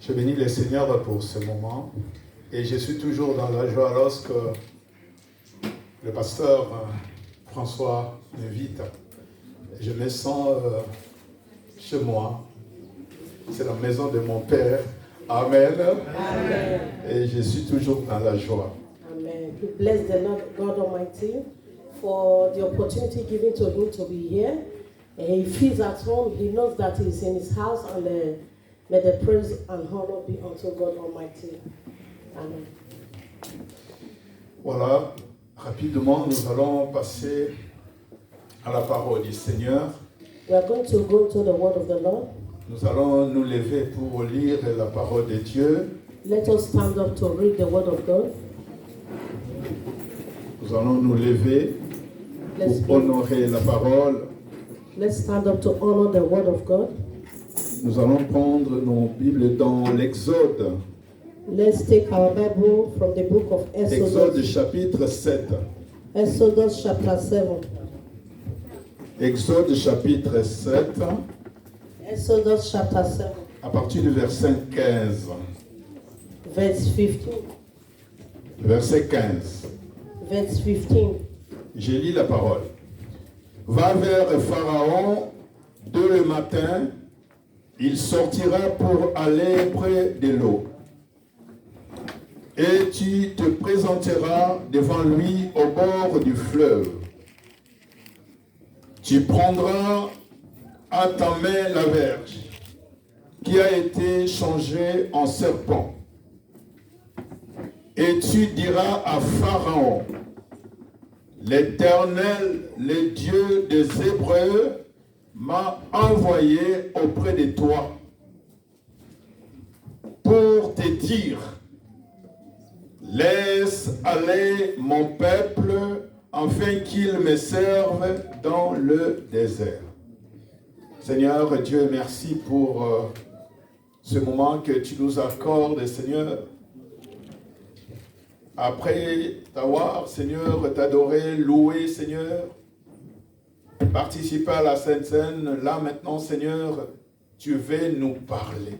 Je bénis le Seigneur pour ce moment et je suis toujours dans la joie lorsque le pasteur François m'invite. Je me sens chez moi. C'est la maison de mon Père. Amen. Amen. Et je suis toujours dans la joie. Amen. We bless the Lord God Almighty for the opportunity given to him to be here. And he feels at home. He knows that he's in his house, and may the praise and honor be unto God Almighty. Amen. Voilà, rapidement, nous allons passer à la parole du Seigneur. We are going to go to the word of the Lord. Nous allons nous lever pour lire la parole de Dieu. Let us stand up to read the word of God. Nous allons nous lever pour honorer la parole. Let's stand up to honor the word of God. Nous allons prendre nos Bibles dans l'Exode. Let's take our Bible from the book of Exode Exodus. chapitre 7. Exodus chapter 7. Exode chapitre 7, Exodus chapter 7. à partir du verset 15. Verse 15. Verset 15. Verse 15. Je lis la parole. Va vers Pharaon dès le matin, il sortira pour aller près de l'eau. Et tu te présenteras devant lui au bord du fleuve. Tu prendras à ta main la verge qui a été changée en serpent. Et tu diras à Pharaon, l'Éternel, le Dieu des Hébreux, m'a envoyé auprès de toi pour te dire, laisse aller mon peuple afin qu'il me serve dans le désert. Seigneur Dieu, merci pour ce moment que tu nous accordes, Seigneur. Après t'avoir, Seigneur, t'adorer, louer, Seigneur, participer à la Sainte Seine, là maintenant, Seigneur, tu veux nous parler.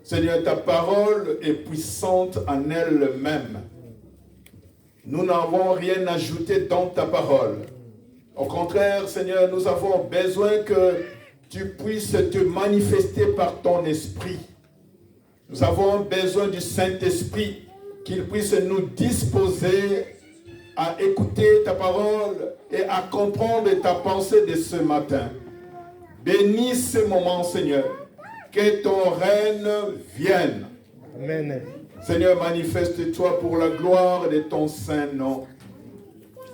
Seigneur, ta parole est puissante en elle-même. Nous n'avons rien ajouté dans ta parole. Au contraire, Seigneur, nous avons besoin que tu puisses te manifester par ton esprit. Nous avons besoin du Saint-Esprit, qu'il puisse nous disposer à écouter ta parole et à comprendre ta pensée de ce matin. Bénis ce moment, Seigneur. Que ton règne vienne. Amen. Seigneur, manifeste-toi pour la gloire de ton saint nom.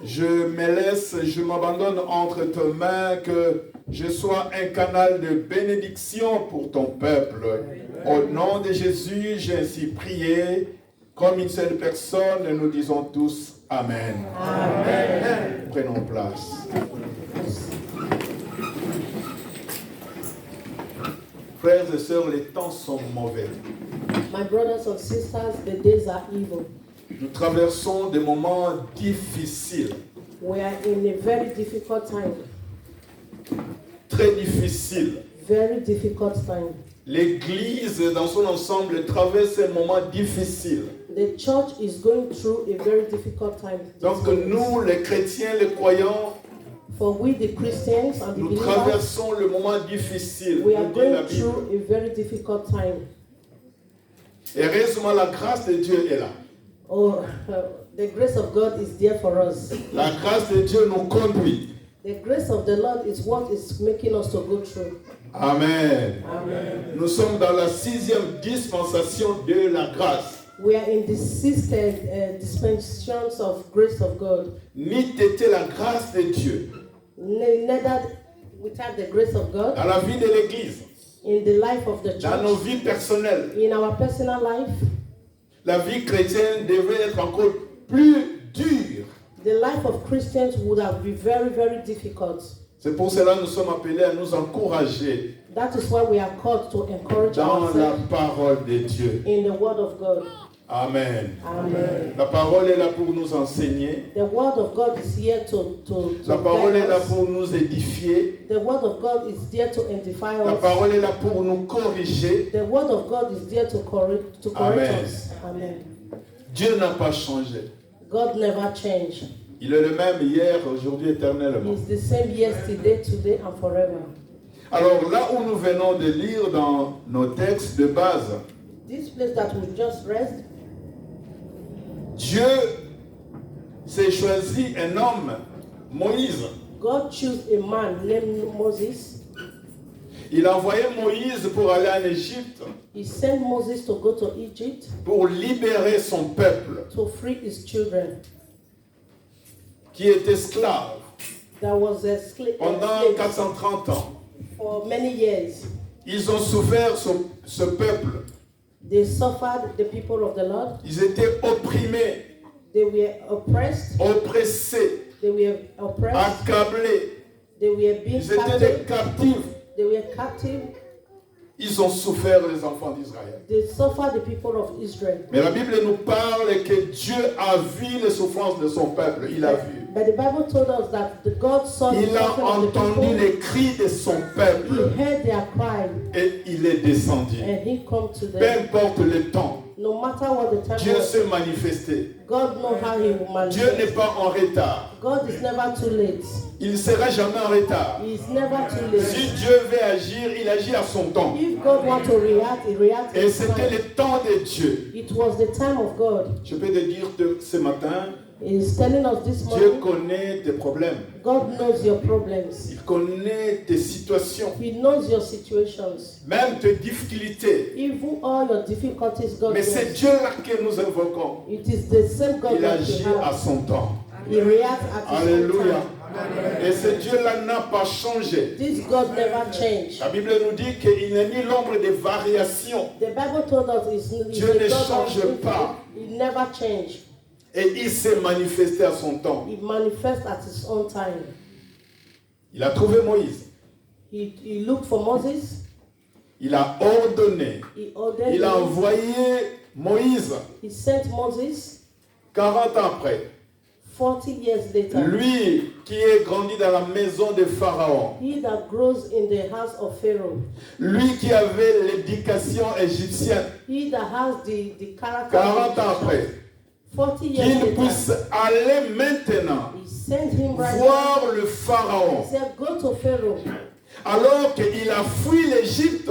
Je me laisse, je m'abandonne entre tes mains, que je sois un canal de bénédiction pour ton peuple. Au nom de Jésus, j'ai ainsi prié. Comme une seule personne, nous disons tous Amen. Amen. Prenons place. Frères et sœurs, les temps sont mauvais. My brothers and sisters, the days are evil. Nous traversons des moments difficiles, We are in a very difficult time. très difficiles. Very difficult time. L'Église, dans son ensemble, traverse un moment difficile. The church is going through a very difficult time. Donc nous, les chrétiens, les croyants, For we, the Christians and the nous believers, traversons le moment difficile, we are nous dit la going Bible. through a very difficult time. Et heureusement, la grâce de Dieu est là. Oh, the grace of God is there for us. La grâce de Dieu nous conduit. The grace of the Lord is what is making us to go through. Amen. Amen. Nous sommes dans la 6e dispensation de la grâce. We are in the sixth dispensations of grace of God. Ni était la grâce de Dieu Neither without the grace of God dans la vie de l'Église, in the life of the dans nos church, vies personnelles. in our personal life, La vie chrétienne devait être encore plus dure. the life of Christians would have been very, very difficult. C'est pour cela que nous sommes appelés à nous encourager That is why we are called to encourage dans la ourselves parole de Dieu. in the Word of God. Amen. Amen. La parole est là pour nous enseigner. The word of God is here to La parole est guide là us. pour nous édifier. The word of God is there to edify La us. parole est là pour nous corriger. The word of God is there to correct Amen. us. Amen. Dieu n'a pas changé. God never changed. Il est le même hier, aujourd'hui, éternellement. He's the same yesterday, today, and forever. Alors là où nous venons de lire dans nos textes de base, This place that we just read, Dieu s'est choisi un homme, Moïse. God chose a man named Moses. Il a envoyé Moïse pour aller en Égypte, He sent Moses to go to Egypt pour libérer son peuple to free his children qui est esclave that was a slave pendant 430 ans. for many years. Ils ont souffert ce peuple. They suffered, the people of the Lord. Ils étaient opprimés, They were oppressed. oppressés, They were oppressed. accablés. They were being Ils étaient des captive. captifs. They were captive. Ils ont souffert, les enfants d'Israël. They suffered, the people of Israel. Mais la Bible nous parle que Dieu a vu les souffrances de son peuple. Il a vu. But the Bible told us that the God saw the Il a suffering of the entendu people. les cris de son He peuple heard their cry et il est descendu. and he come to Peu them. importe le temps, No matter what the time Dieu was, s'est manifesté. God knows how he will Dieu n'est manifest. pas en retard. God is never too late. Il ne sera jamais en retard. He is never too Si late. Dieu veut agir, il agit à son temps. If God wants to react, he reacts. Et in c'était time. le temps de Dieu. It was the time of God. Je peux te dire ce matin, He is telling us this Dieu morning, connaît tes problèmes. God knows your problems. Il connaît tes situations. He knows your situations. Même tes difficultés. Even all your difficulties, God Mais c'est knows. Dieu-là que nous invoquons. It is the same God Il that agit you à have. son temps. He reacts at his own Alléluia. time. Et ce Dieu-là n'a pas changé. This God never changed. La Bible nous dit qu'il n'est ni l'ombre de variation. The Bible told us he's Dieu the ne God change of pas. He never changed. Et il s'est manifesté à son temps. He manifests at his own time. Il a trouvé Moïse. He looked for Moses. Il a ordonné. He ordered Il a him. envoyé Moïse. He sent Moses 40 ans après. 40 years later. Lui qui est grandi dans la maison de Pharaon. He that grows in the house of Pharaoh. Lui qui avait l'éducation égyptienne. He that has the character 40 ans of après. 40 years Qu'il later. puisse aller maintenant He sent him right voir now. le Pharaon. He said, go to Pharaoh. Alors qu'il a fui l'Égypte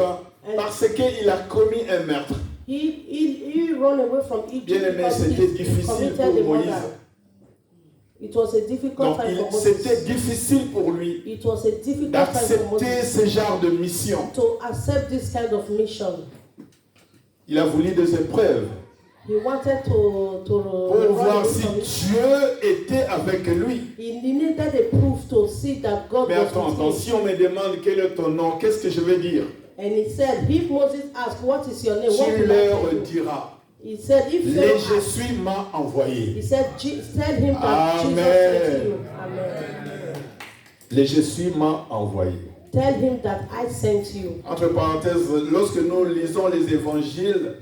parce qu'il a commis un meurtre. He ran away from Egypt Bien-aimé, because c'était he difficile committed pour a Moïse. murder. It was a difficult Donc time for c'était Moses. difficile pour lui It was a difficult time for d'accepter Moses ce genre de mission. to accept this kind of mission. Il a voulu des épreuves He wanted to pour run voir away si from it. Dieu était avec lui. He needed a proof to see that God Mais was attends, with him. si on me demande quel est ton nom, qu'est-ce que je vais dire? And he said, if Moses asked, what is your name? What Tu will I leur tell you? diras, He said, if les Pharaoh je asked, suis m'a envoyé. he said, tell him that Amen. Jesus sent you. Amen. Les je suis m'a envoyé. Tell him that I sent you. Entre parenthèses, lorsque nous lisons les évangiles,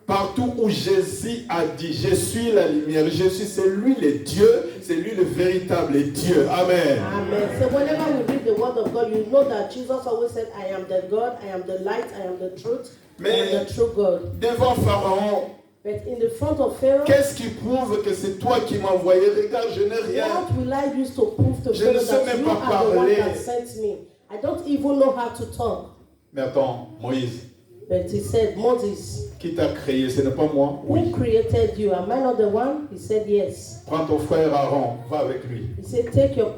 partout où Jésus a dit, je suis la lumière, Jésus c'est lui le Dieu, c'est lui le véritable Dieu. Amen. Amen. So whenever we read the word of God, you know that Jesus always said, I am the God, I am the light, I am the truth, I am the true God. Devant Pharaon, But in the front of Pharaoh, qu'est-ce qui prouve que c'est toi qui m'as envoyé? Regarde, je n'ai rien. what will I use to prove to Je ne Pharaoh sais that même you pas are the one parler. that sent me? I don't even know how to talk. Mais attends, Moïse, But he said, Moses, qui t'a créé? Ce n'est pas moi? who created you? Am I not the one? He said, yes. Prends ton frère Aaron, va avec lui. He said, take your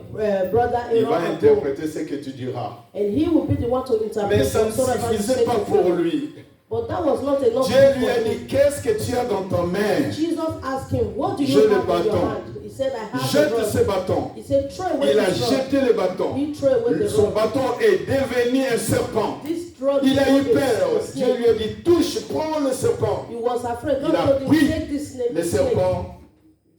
brother Il va Aaron and go. interpréter ce que tu diras. And he will be the one to interpret Mais ça ne whatsoever you suffisait say pas to pour him. lui. But that was not enough Dieu lui a for dit, him. qu'est-ce que tu as dans ta main? Jesus asked him, what do J'ai you le have in your bâton. hand? He said, I have Jette the ce rod. bâton. He said, throw away Il a this rod. jeté le bâton. He threw away the Son rod. bâton est devenu un serpent. This rod Il a eu is peur. a Dieu snake. lui a dit, touche, prends le serpent. He was afraid. Il God a told him, pris take this snake. le serpent.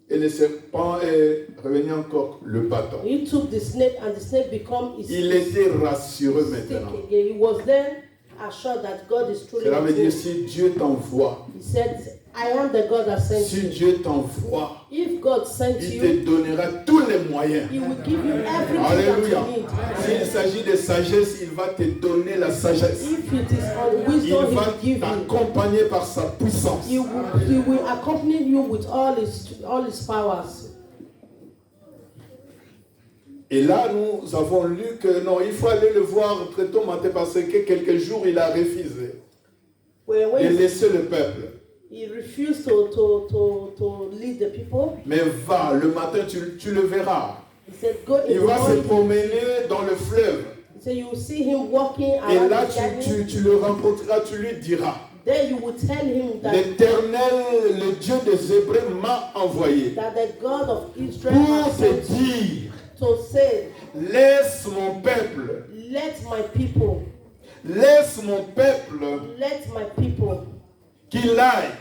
Et le serpent est revenu encore le bâton. He took the snake and the snake became his Il était rassuré stick maintenant. again. He was then assured that God is truly Cela veut with dire, him. si Dieu t'envoie, He said, I am the God that sent Si you. Dieu t'envoie, If God sent il you, te donnera tous les moyens. He will give you everything Alléluia. that you need. S'il s'agit de sagesse, il va te donner la sagesse. If it is on Il wisdom, He va will give you. t'accompagner par sa puissance. He will accompany you with all His powers. Et là, nous avons lu que non, il faut aller le voir très tôt matin parce que quelques jours, il a refusé de laisser le peuple. He refused to lead the people. Mais va, le matin, tu le verras. He said, go in Il the va se morning. promener dans le fleuve. So you will see him walking Et around là, the garden. tu le rencontreras, tu lui diras, Then you will tell him l'Éternel, le Dieu des Hébreux, m'a envoyé that the God of Israel pour has te sent you dire, to say, laisse mon peuple, let my people, let my people, qu'il aille.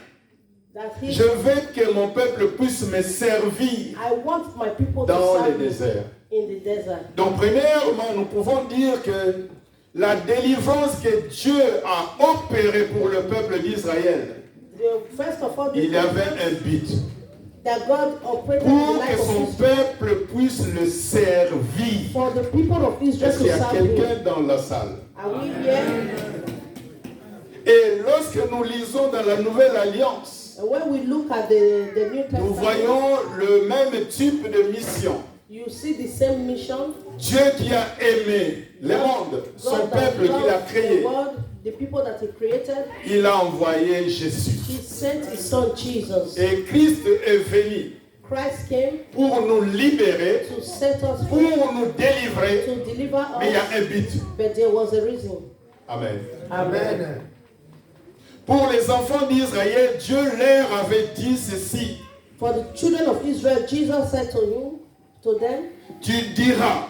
that he, Je veux que mon peuple puisse me servir I want my people to dans le serve me désert. in the desert. Donc, premièrement, nous pouvons dire que la délivrance que Dieu a opérée pour le peuple d'Israël, First of all, il y avait un but. that God operated in the Pour que life son of Israel, peuple puisse le servir. for the people of Israel Est-ce to qu'il y a serve him. quelqu'un dans la salle? Are we here? Et lorsque nous lisons dans la Nouvelle Alliance, And when we look at the New nous Testament, voyons le même type de mission. you see the same mission. Dieu qui a aimé le monde, son God that peuple qu'il a loved créé, the world, the people that He created, il a envoyé Jésus. He sent His Son Jesus. Et Christ est venu Christ came pour nous libérer, to set us pour free, nous délivrer, to deliver mais il y a us, un but. but there was a reason. Amen. Amen. Pour les enfants d'Israël, Dieu leur avait dit ceci. For the children of Israel, Jesus said to them, Tu diras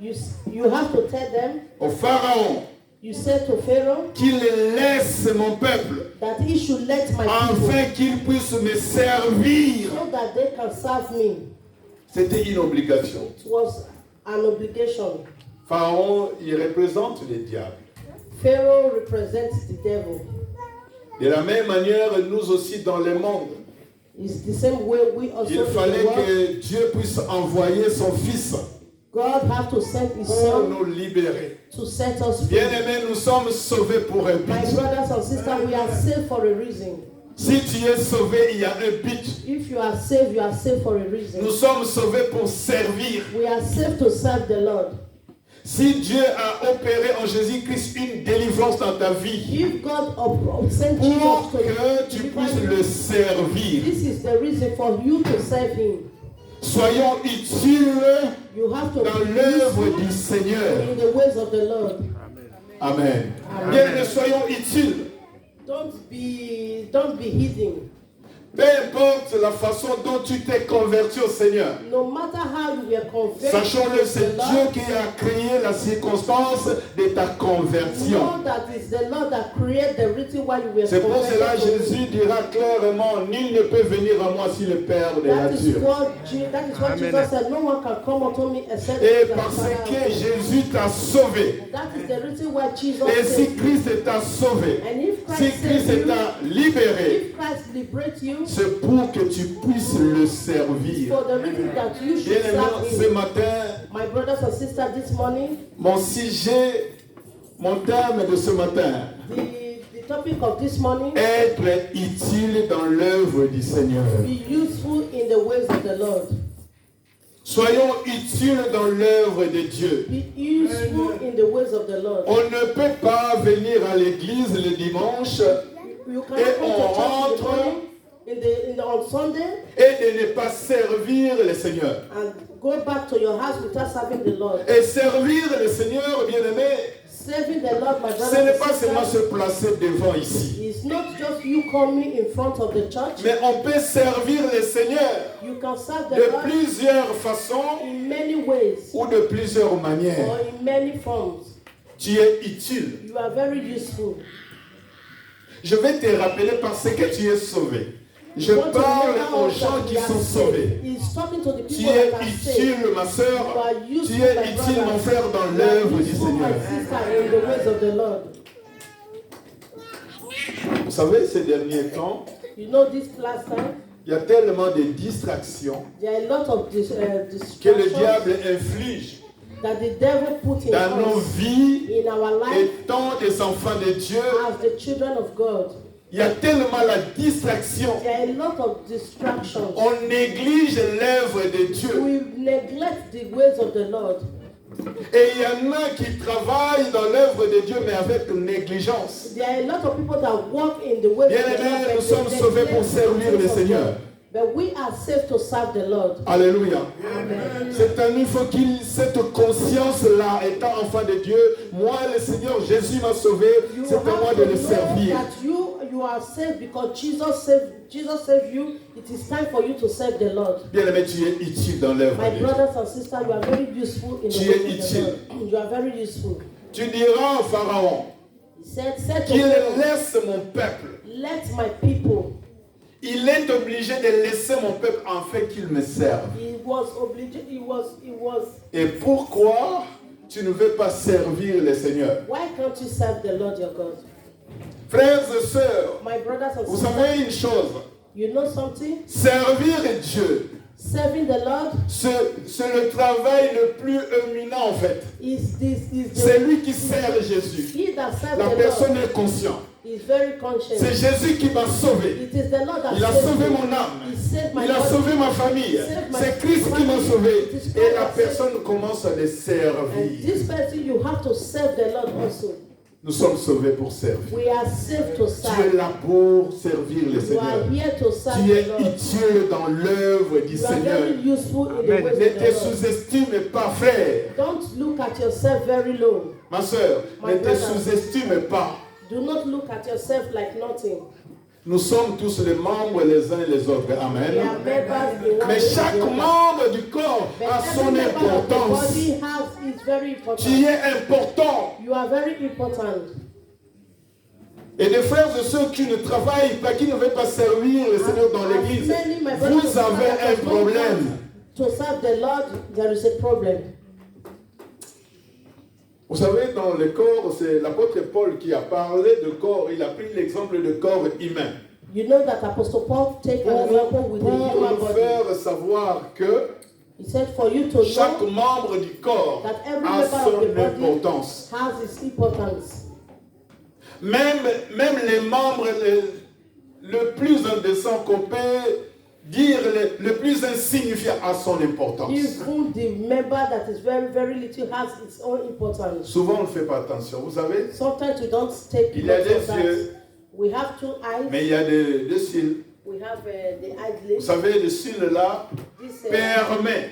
you have to tell them, au Pharaon you said to Pharaoh, qu'il laisse mon peuple that he should let my people, afin qu'il puisse me servir. so that they can serve me. C'était une obligation. It was an obligation. Pharaon, il représente le diable. Pharaoh represents the devil. De la même manière, nous aussi dans le monde, It's the same way we also il in fallait the world. que Dieu puisse envoyer son Fils God have to send His pour Son nous libérer. to set us free. Bien-aimés, nous sommes sauvés pour un My but. brothers and sisters, we are saved for a reason. Si tu es sauvé, il y a un but. If you are saved for a reason. Nous sommes sauvés pour servir. We are saved to serve the Lord. Si Dieu a opéré en Jésus-Christ une délivrance dans ta vie, If God sent pour Jesus que tu puisses le servir, this is the reason for you to serve Him. soyons utiles You have to dans be l'œuvre useful du Seigneur. in the ways of the Lord. Amen. Amen. Bien, soyons utiles. Don't be hidden. Peu importe la façon dont tu t'es converti au Seigneur. No matter how you were converted, Sachons-le, c'est the Lord, Dieu qui a créé la circonstance de ta conversion. know that it's the Lord that created the reason why you were C'est pour converted. cela que Jésus dira clairement, nul ne peut venir à moi si le Père de That is nature. what Jesus said. No one can come unto me except Et the parce Father que has me. Jésus t'a sauvé, That is the reason why Jesus et si said, Christ t'a sauvé, and if si Christ Christ saves you, t'a libéré, if Christ liberates you, c'est pour que tu puisses le servir. for the reason that you should Bien-aimés, serve ce Him. matin, My brothers and sisters, this morning, mon sujet, mon thème de ce matin, the topic of this morning, être utile dans l'œuvre du Seigneur. be useful in the ways of the Lord. Soyons utiles dans l'œuvre de Dieu. Be useful in the ways of the Lord. On ne peut pas venir à l'église le dimanche You cannot Et come on to church in the rentre morning, on Sunday, et de ne pas servir le Seigneur. and go back to your house without serving the Lord. Et servir le Seigneur, bien-aimé, Serving the Lord, my ce brothers n'est and pas seulement se sisters, placer devant ici. it's not just you coming in front of the church. Mais on peut servir le Seigneur You can serve the de Lord plusieurs façons in many ways ou de plusieurs manières. or in many forms. Tu es utile. You are very useful. Je vais te rappeler parce que tu es sauvé. Je Want to parle remember aux us gens that qui we are sont saved. sauvés. He's talking to the Tu people es that are saved. utile, ma You sœur. are Tu useful, es my utile, mon brother. frère, dans You are l'œuvre du useful, my Seigneur. sister, in the ways of the Lord. Vous savez, ces derniers temps, You know this last time? Il y a tellement de distractions There are a lot of que le distractions diable inflige that the devil put in dans nos us, vies in our life, étant des enfants de Dieu. as the children of God. Il y a tellement la distraction. There are a lot of distractions. On néglige l'œuvre de Dieu. We neglect the ways of the Lord. Et il y en a qui travaillent dans l'œuvre de Dieu, mais avec négligence. There are a lot of people that walk in the ways of the Bien-aimés, Lord. nous sommes sauvés pour servir le Seigneur. But we are saved to serve the Lord. Alléluia. Amen. C'est un il faut qu'il cette conscience-là, étant enfant de Dieu, moi le Seigneur Jésus m'a sauvé, You c'est à moi have de to le know servir. that you are saved because Jesus saved you. It is time for you to serve the Lord. Bien-aimé, tu es utile dans l'œuvre My de Dieu. brothers and sisters, you are very useful in the Tu es ways of the utile. Lord. You are very useful. Tu diras au Pharaon He said to qu'il Pharaoh, laisse mon peuple. let my people. Il est obligé de laisser mon peuple afin qu'il me serve. He was obliged. He was. Et pourquoi tu ne veux pas servir le Seigneur? Why can't you serve the Lord your God? Frères et sœurs, My brothers and vous sisters, savez une chose, you know something? servir Dieu, Serving the Lord c'est le travail le plus éminent en fait. C'est lui qui sert Jésus. He that serves La the personne Lord est consciente. is very conscious. C'est Jésus qui m'a sauvé. It is the Lord that Il a saved sauvé me. mon âme. He saved my Il a body. sauvé ma famille. saved my C'est Christ qui m'a family. sauvé. It is Et God la that saved personne commence à le And servir. this person, you have to serve the Lord also. Nous sommes sauvés pour servir. We are saved to Tu es serve. là pour servir le You Seigneur. are here to serve Tu es the Lord. utile dans l'œuvre du You are Seigneur. very useful in the ways Ne of te the Lord. sous-estime pas, frère. Don't look at yourself very low. Ma soeur, My ne te brother. sous-estime pas. Do not look at yourself like nothing. Nous sommes tous les membres les uns et les autres. We Amen. are members in one Mais way or chaque the other. membre du corps But a every son member of the importance. body is very Tu important. es important. You are very important. Et des frères et ceux qui ne travaillent pas, qui ne veulent pas servir le Seigneur dans l'église, Many, my brothers and vous avez sisters, un problème. To serve the Lord, there is a problem. Vous savez, dans le corps, c'est l'apôtre Paul qui a parlé de corps. Il a pris l'exemple de corps humain. You know that Apostle Paul take an example with the Pour human nous body. faire savoir que He said for you to chaque know membre du corps that every a member of son the body importance. has its importance. Même les membres le plus indécent qu'on peut dire, le plus insignifiant a son importance. Even the member that is very, very little has its own importance. Souvent, on ne fait pas attention. Vous savez, Sometimes we don't take il y a note des of that. yeux, We have two eyes. mais il y a des cils. We have the Vous eyelids. savez, le cil-là This permet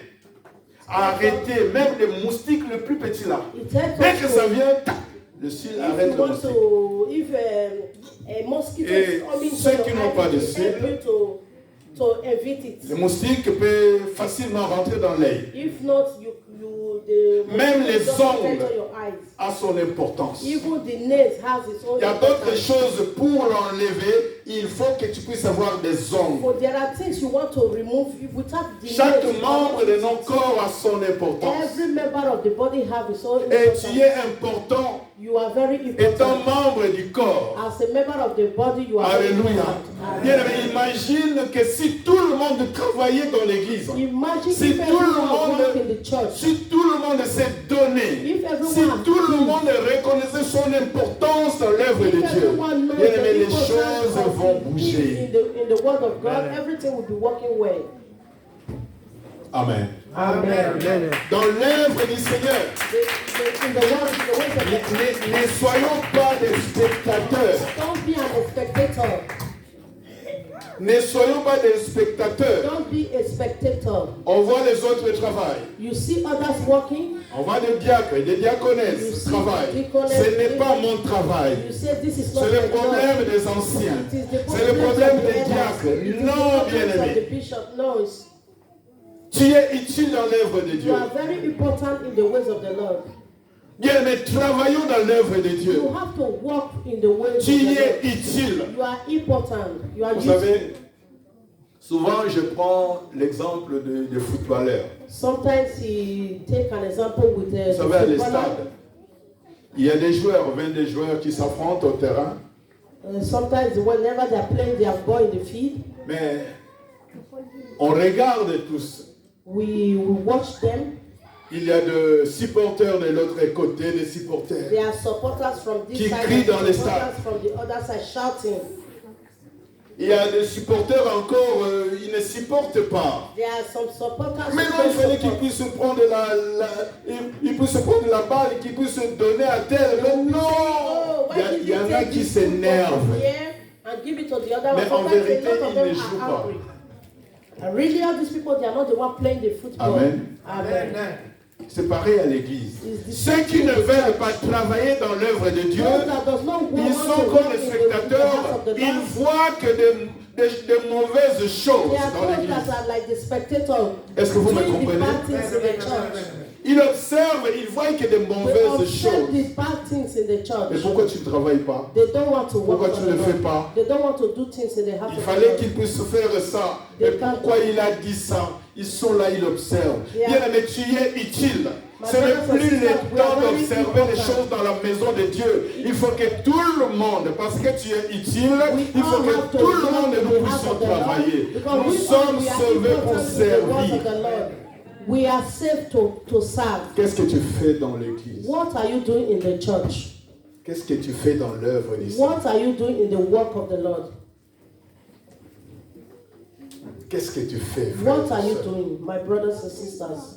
d'arrêter même les moustiques le plus petits là. it helps Dès us que ça to- vient, tac, le cil if arrête you le want moustique. to, if a mosquito Et is coming ceux to your qui n'ont pas eye, de it cils, helps you to evite it. Le moustique peut facilement rentrer dans l'œil. If not, the Même mosquito les just ongles enter your eyes. A son importance. Even the nails has its own Il y a d'autres importance. choses pour l'enlever. Il faut que tu puisses avoir des ongles. For there are things you want to remove without the Chaque nails. membre de nos corps a son importance. Every member of the body have its own Et importance. tu es important You are very étant important. membre du corps. As a member of the body, you are very Alléluia. important. Bien aimé, imagine que si tout le monde travaillait dans l'église, Imagine si if tout le everyone monde, work in the church. si tout le monde s'est donné, If everyone si tout le monde reconnaissait son importance dans l'œuvre de If Dieu, everyone knows bien the aimé, les importance choses of vont in bouger. the word of God, everything will be working well. Amen. Amen. Dans l'œuvre du Seigneur, In the ways of God. ne soyons pas des spectateurs. Don't be an spectator. Ne soyons pas des spectateurs. Don't be a spectator. On voit les autres travailler. You see others working. On voit des diacres et des diaconesses travailler. Ce n'est pas mon travail. You say this is not C'est le my job. problème des anciens. It is the C'est le problem problème of the des elders. diacres. It is Non, the bien problem of the aimé. bishop. No, Tu es utile dans l'œuvre de you Dieu. are very important in the ways of the Lord. Bien aimé, travaillons dans l'œuvre de Dieu. You have to walk in the ways of Tu the es Lord. utile. You are important. You are Vous useful. savez, souvent je prends l'exemple de footballeurs. Sometimes he take an example with the Vous savez, à footballer. l'estade, il y a des joueurs, 22 joueurs qui s'affrontent au terrain. Sometimes whenever they are playing their ball in the field, mais on regarde tous. we watch them. Il y a des supporters de l'autre côté, des supporters There are supporters from this qui side crient dans and les supporters stades. from the other side shouting. Il y a des supporters encore, ils ne supportent pas. There are some supporters Mais who non, il don't fallait qu'ils support. puissent prendre ils puissent prendre la balle et qu'ils puissent donner à tel. Mais non, Oh, why did il y you en a take qui this football s'énervent. from here and give it to the other Mais one? en Sometimes vérité, a lot of ils them ne jouent are pas. angry. And really, all these people, they are not the one playing the football. Amen. Amen. C'est pareil à l'église. It's the Ceux qui ne veulent pas travailler dans l'œuvre de Dieu, Those that does not ils want sont to comme walk les in the spectateurs, house of the ils Lord. voient que des mauvaises choses They are dans those l'église. that are like the spectator. Est-ce que vous me doing the comprenez? bad things in the church. Ils observent, ils voient que des They mauvaises observe choses. the bad things in the Mais church. pourquoi tu ne travailles pas? They don't want to work Pourquoi for tu the ne le fais Lord. pas? They don't want to do things in the house Il of the fallait Lord. qu'ils puissent faire ça. Mais pourquoi il a dit ça? Ils sont là, ils observent. Yeah. Bien aimé, tu es utile. Ce n'est brothers and plus le sisters, we are temps very d'observer les important. choses dans la maison de Dieu. Il faut que tout le monde, parce que tu es utile, We il faut all que have to tout le work monde in nous the house puissions of the Lord, travailler. because Nous we all sommes we are sauvés pour important in the work of servir. the Lord. We are saved to serve. Qu'est-ce que tu fais dans l'église? What are you doing in the church? Qu'est-ce que tu fais dans l'œuvre du Seigneur? What are you doing in the work of the Lord? Qu'est-ce que tu fais, frère? What are you doing, my brothers and sisters?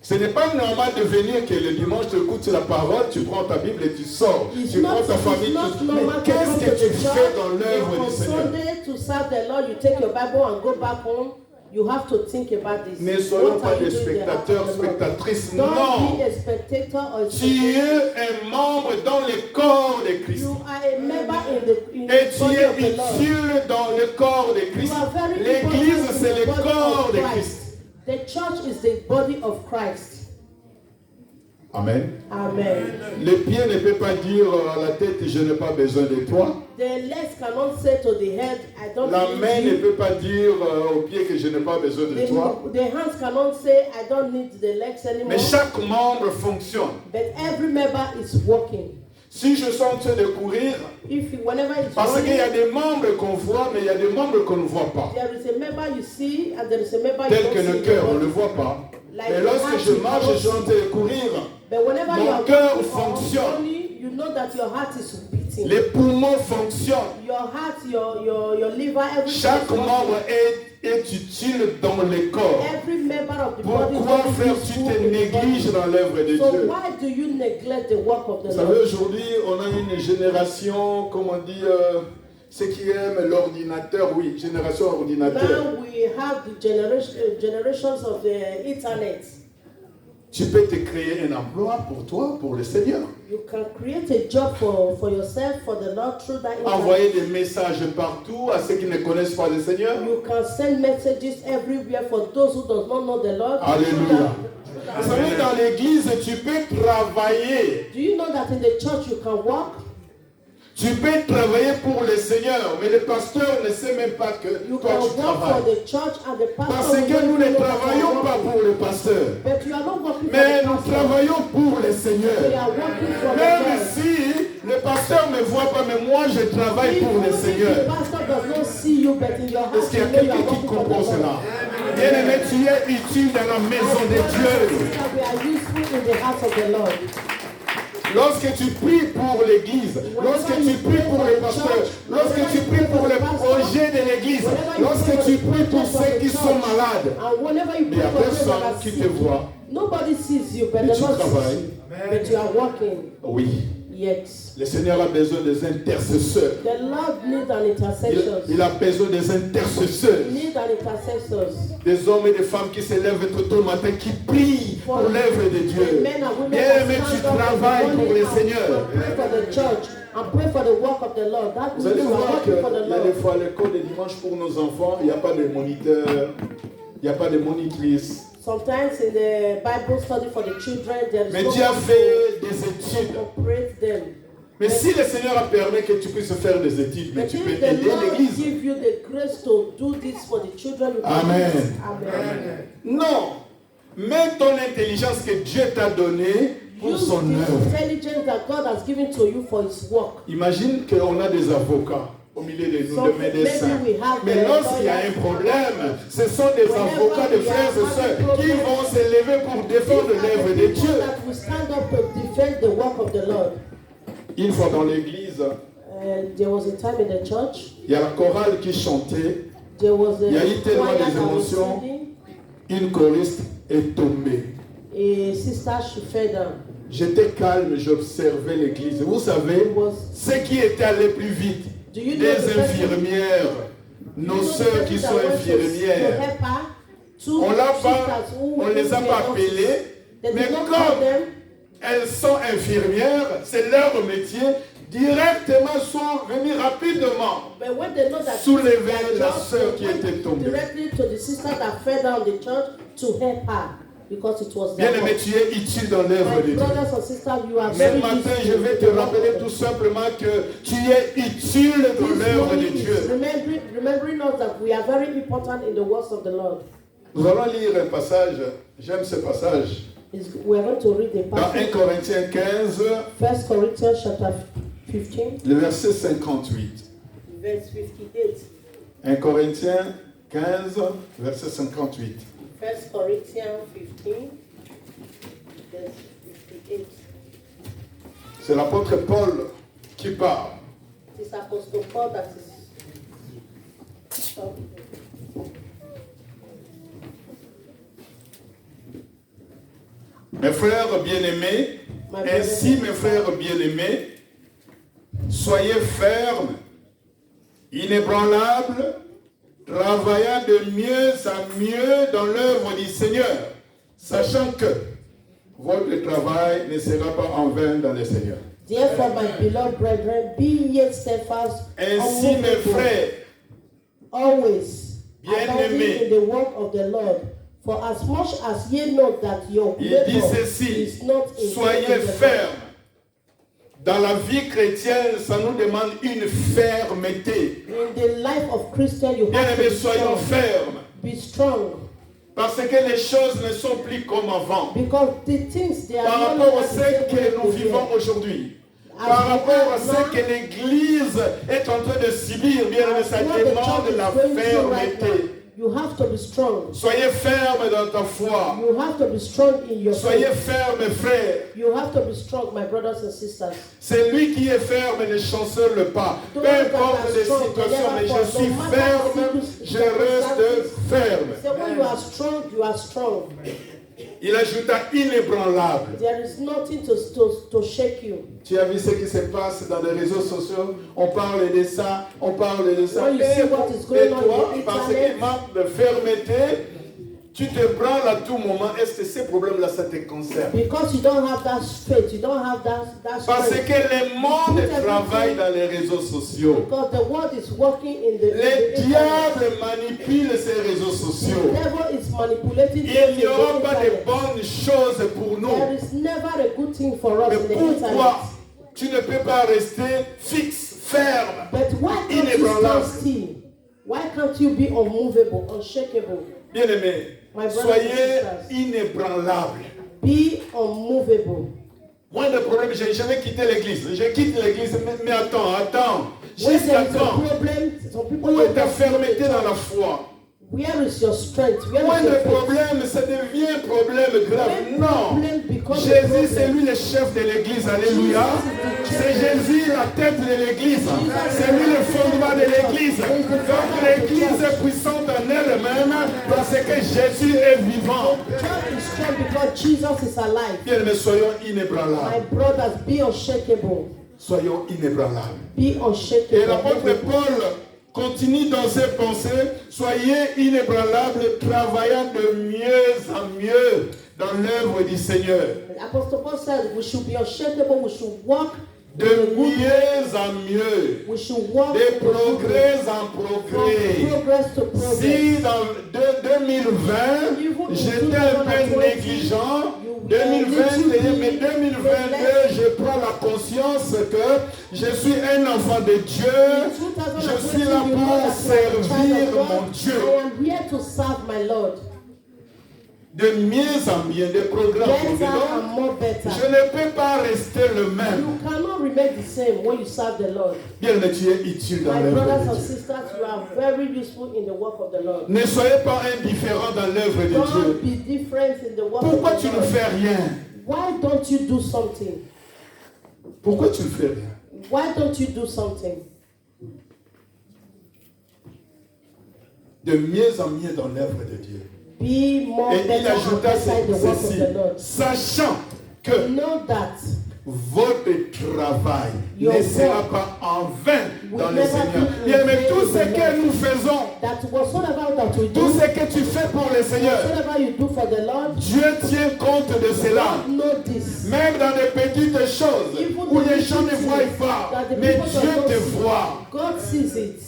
Ce n'est pas normal de venir que le dimanche tu écoutes la parole, tu prends ta Bible et tu sors. It's Tu prends not, ta famille. it's not Mais normal to qu'est-ce come que to tu the fais dans church l'œuvre on du Seigneur? Sunday to serve the Lord. You take your Bible and go back home. You have to think about this. Ne soyons What pas are you des doing in the house spectateurs, of the Lord? spectatrices. Don't Non. be a spectator or a Tu spectator. es un membre dans le corps de Christ. You are a member in Et the tu body es of the Lord. utile dans le corps de You Christ. are very L'église, important c'est in le the body corps of de Christ. Christ. The church is the body of Christ. Amen. Amen. Le pied ne peut pas dire à la tête, je n'ai pas besoin de toi. The legs cannot say to the head, I don't La need main ne you. peut pas dire au pied que je n'ai pas besoin de toi. The hands cannot say, I don't need the legs anymore. Mais chaque membre fonctionne. But every member is working. Si je suis en train de courir, Whenever it's parce qu'il y a running, des membres qu'on voit, mais il y a des membres qu'on ne voit pas. there is a member you see and there is a member you Tel don't que see. le in cœur, the on ne body. le voit pas. Like Mais the lorsque heart, je you marche, cannot je suis en see. train de courir. But whenever Mon you are cœur walking or fonctionne. running, you know that your heart is beating. Les poumons fonctionnent. Your heart, your liver, everything Chaque is working. membre est utile dans le corps. Every member of the body Pourquoi, is frère, very tu useful te in the négliges body. dans l'œuvre de So Dieu? why do you neglect the work of the Vous savez, Lord? aujourd'hui, on a une génération, comme on dit, ceux qui aiment l'ordinateur, oui, génération ordinateur. Now we have the generations of the internet. Tu peux te créer un emploi pour toi, pour le Seigneur. You can create a job for yourself, for the Lord through that internet. Envoyer des messages partout à ceux qui ne connaissent pas le Seigneur. You can send messages everywhere for those who does not know the Lord. Alléluia. Vous savez, dans l'église, tu peux travailler. Do you know that in the church you can work? Tu peux travailler pour le Seigneur, mais le pasteur ne sait même pas que You toi can tu work for travailles. the church and the pastor. Parce will que not nous ne know that you are travaillons pas working. pour le pasteur, But you are not working mais for the nous pastor. travaillons pour le We Seigneur. are working for the Même Lord. si le pasteur ne me voit pas, mais moi je travaille pour le Even if the Seigneur. pastor does not see you, but in your Est-ce heart qu'il y a you know you quelqu'un are qui working for the comprend Lord. cela? Bien-aimé, tu es utile dans la maison de Dieu. We are useful in the house of the Lord. Lorsque tu pries pour l'église, lorsque tu pries pour le pasteur, lorsque tu pries pour le projet de l'église, lorsque tu pries pour ceux qui sont malades, And whenever you il n'y pray a for them personne that are qui sick, te voit. nobody sees you, but Et the tu Lord sees travailles. you. But you are working. Oui, Yet le Seigneur a besoin des intercesseurs. the Lord needs an Il intercessor. a besoin des intercesseurs. Need an intercessor. Des hommes et des femmes qui se lèvent tôt le matin, qui prient pour l'œuvre de Dieu. Men and women Bien-aimé, that tu stand up in the travailles pour morning le and Seigneur. pray for the church and pray for the work of the Lord. That Vous means allez you are voir qu'il working for the y a des Lord. fois à l'école de dimanche pour nos enfants, il n'y a pas de moniteur, il n'y a pas de monitrice. Sometimes in the Bible study for the children, there is Mais no Dieu a one fait des to études. operate them. Mais si le Seigneur a permis que tu puisses faire des études, mais But tu peux if the aider Lord l'église. give you the grace to do this for the children, you can Amen. do this. Amen. Non. Mets ton intelligence que Dieu t'a donnée pour Use son the œuvre. intelligence that God has given to you for His work. Imagine qu'on a des avocats au milieu de nous, So de médecins. maybe we have Mais the lorsqu'il y a un lawyers. problème, ce sont des Whenever avocats, des we frères are et sœurs having qui problems, vont s'élever pour défendre These are l'œuvre the de people Dieu. that will stand up to defend the work of the Lord. Une fois dans l'église, There was a time in the church. il y a la chorale qui chantait. There was a Il y a eu tellement choir des that was émotions. singing. Une choriste est tombée. A sister, she fell down. J'étais calme, j'observais l'église. Vous savez, ceux qui étaient allés plus vite, Do you know des the person- infirmières, nos sœurs qui sont infirmières, on l'a pas, on les a pas appelées, mais comme elles sont infirmières, c'est leur métier, directement sont venues rapidement soulever la sœur qui était tombée. Directly to the sister that fell down the church to help her because it was Bien their aimé, work. tu es utile dans l'œuvre de My Dieu. brothers and sisters, you are Ce very matin, useful je vais in te the work rappeler of tout God. simplement que tu es utile dans This l'œuvre de morning is Dieu. remembering us that we are very important in the works of the Lord. Nous allons lire un passage, j'aime ce passage, We are going to read the dans 1 passage. Corinthiens 15, 1 Corinthians chapter 15, le verset 58. verse 58. 1 Corinthiens 15, verset 58. 1 Corinthians 15, verse 58. C'est l'apôtre Paul qui parle. It is Apostle Paul that is. Mes frères bien-aimés, ainsi mes frères bien-aimés, soyez fermes, inébranlables, travaillant de mieux en mieux dans l'œuvre du Seigneur, sachant que votre travail ne sera pas en vain dans le Seigneur. Therefore, my beloved brethren, be ye steadfast, Ainsi mes unmovable, frères, always abounding bien-aimés, in the work of the Lord. For as much as ye know that your il labor dit ceci, is not in vain soyez in the Lord. fermes. Dans la vie chrétienne, ça nous demande une fermeté. In the life of Christian, you have to Bien-aimés, be soyons strong. fermes. Be strong. Parce que les choses ne sont plus comme avant. Because the things they are Par no rapport longer à the ce same que way nous they vivons were. aujourd'hui. As Par we rapport à are ce now, que l'Église est en train de subir, bien aimé, ça as what the demande church la is going through right now, fermeté. you have to be strong. Soyez fermes dans ta foi. You have to be strong in your Soyez faith. fermes, frères. You have to be strong, my brothers and sisters. C'est lui qui est ferme, ne chancelle pas. Peu importe les situations, mais je suis ferme, je reste ferme. So when you are strong, you are strong. Il ajouta inébranlable. There is nothing to shake you. Tu as vu ce qui se passe dans les réseaux sociaux? On parle de ça, on parle de ça. When you see what is Et going on toi, in the parce internet, qu'il manque de fermeté, tu te branles à tout moment. Est-ce que ces problèmes-là, ça te concerne? because you don't have that faith, you don't have that Parce strength. que le monde travaille dans les réseaux sociaux. Because the world is working in the, Le internet. diable manipule ces réseaux sociaux. The devil is manipulating things Il in n'y aura the pas de internet. bonnes choses pour There nous. is never a good thing for us Mais in the pourquoi internet. tu ne peux pas rester fixe, ferme, But why can't you stand inébranlable? still? Why can't you be unmovable, unshakable? Bien-aimés, My brothers soyez and sisters. inébranlables. Be unmovable. Moi, le problème, je vais quitter l'église. Je quitte l'église, mais attends. When Jusqu'à there is a quand? problem, some people Où est ta don't feel fermeté the dans la church. foi? Where is your strength? Where Moi, is your le faith? problème, ça devient un problème grave. When Non. problem becomes a Jésus, problem, c'est lui le chef de l'église. Alléluia. C'est Jésus la tête de l'église. C'est lui le fondement de l'église. Donc l'église est puissante en elle-même parce que Jésus est vivant. the church is strong because Jesus is alive. Bien, mais soyons My inébranlables. brothers, be unshakable. Soyons inébranlables. Be Et unshakable. l'apôtre Paul continue dans ses pensées. Soyez inébranlables, travaillant de mieux en mieux dans l'œuvre du Seigneur. Apostle Paul said we should be unshakable, we should walk De mieux en mieux. we should walk De in the good way. progrès en From progrès. progress to progress. Si dans 2020, j'étais un peu négligent, 2021, mais 2022, je prends la conscience que je suis un enfant de Dieu. Je suis là pour servir mon Dieu. I am here to serve my Lord. de mieux en mieux, de progrès en better progrès. and more better. Je ne peux pas rester le même. You cannot remain the same when you serve the Lord. Bien, mais tu es utile dans My l'œuvre brothers de and Dieu. sisters, you are very useful in the work of the Lord. Ne soyez pas indifférents dans l'œuvre de Dieu. Don't be different in the work Pourquoi of tu the ne Lord. fais rien? Why don't you do something? Pourquoi tu ne fais rien? Why don't you do something? De mieux en mieux dans l'œuvre de Dieu. Be more Et il better and ajouta better in the work of ceci, the Lord. sachant que Know that votre travail Your ne sera work pas en vain dans will le never Seigneur. be in Bien, mais vain tout in ce the que Lord. nous faisons, that whatsoever that we tout do, ce que tu fais pour le Seigneur, whatsoever you do for the Lord, Dieu tient compte de cela. God know this. Même dans les petites choses Even où the les gens ne little voient things pas, that the mais people Dieu don't te see, voit. God sees it.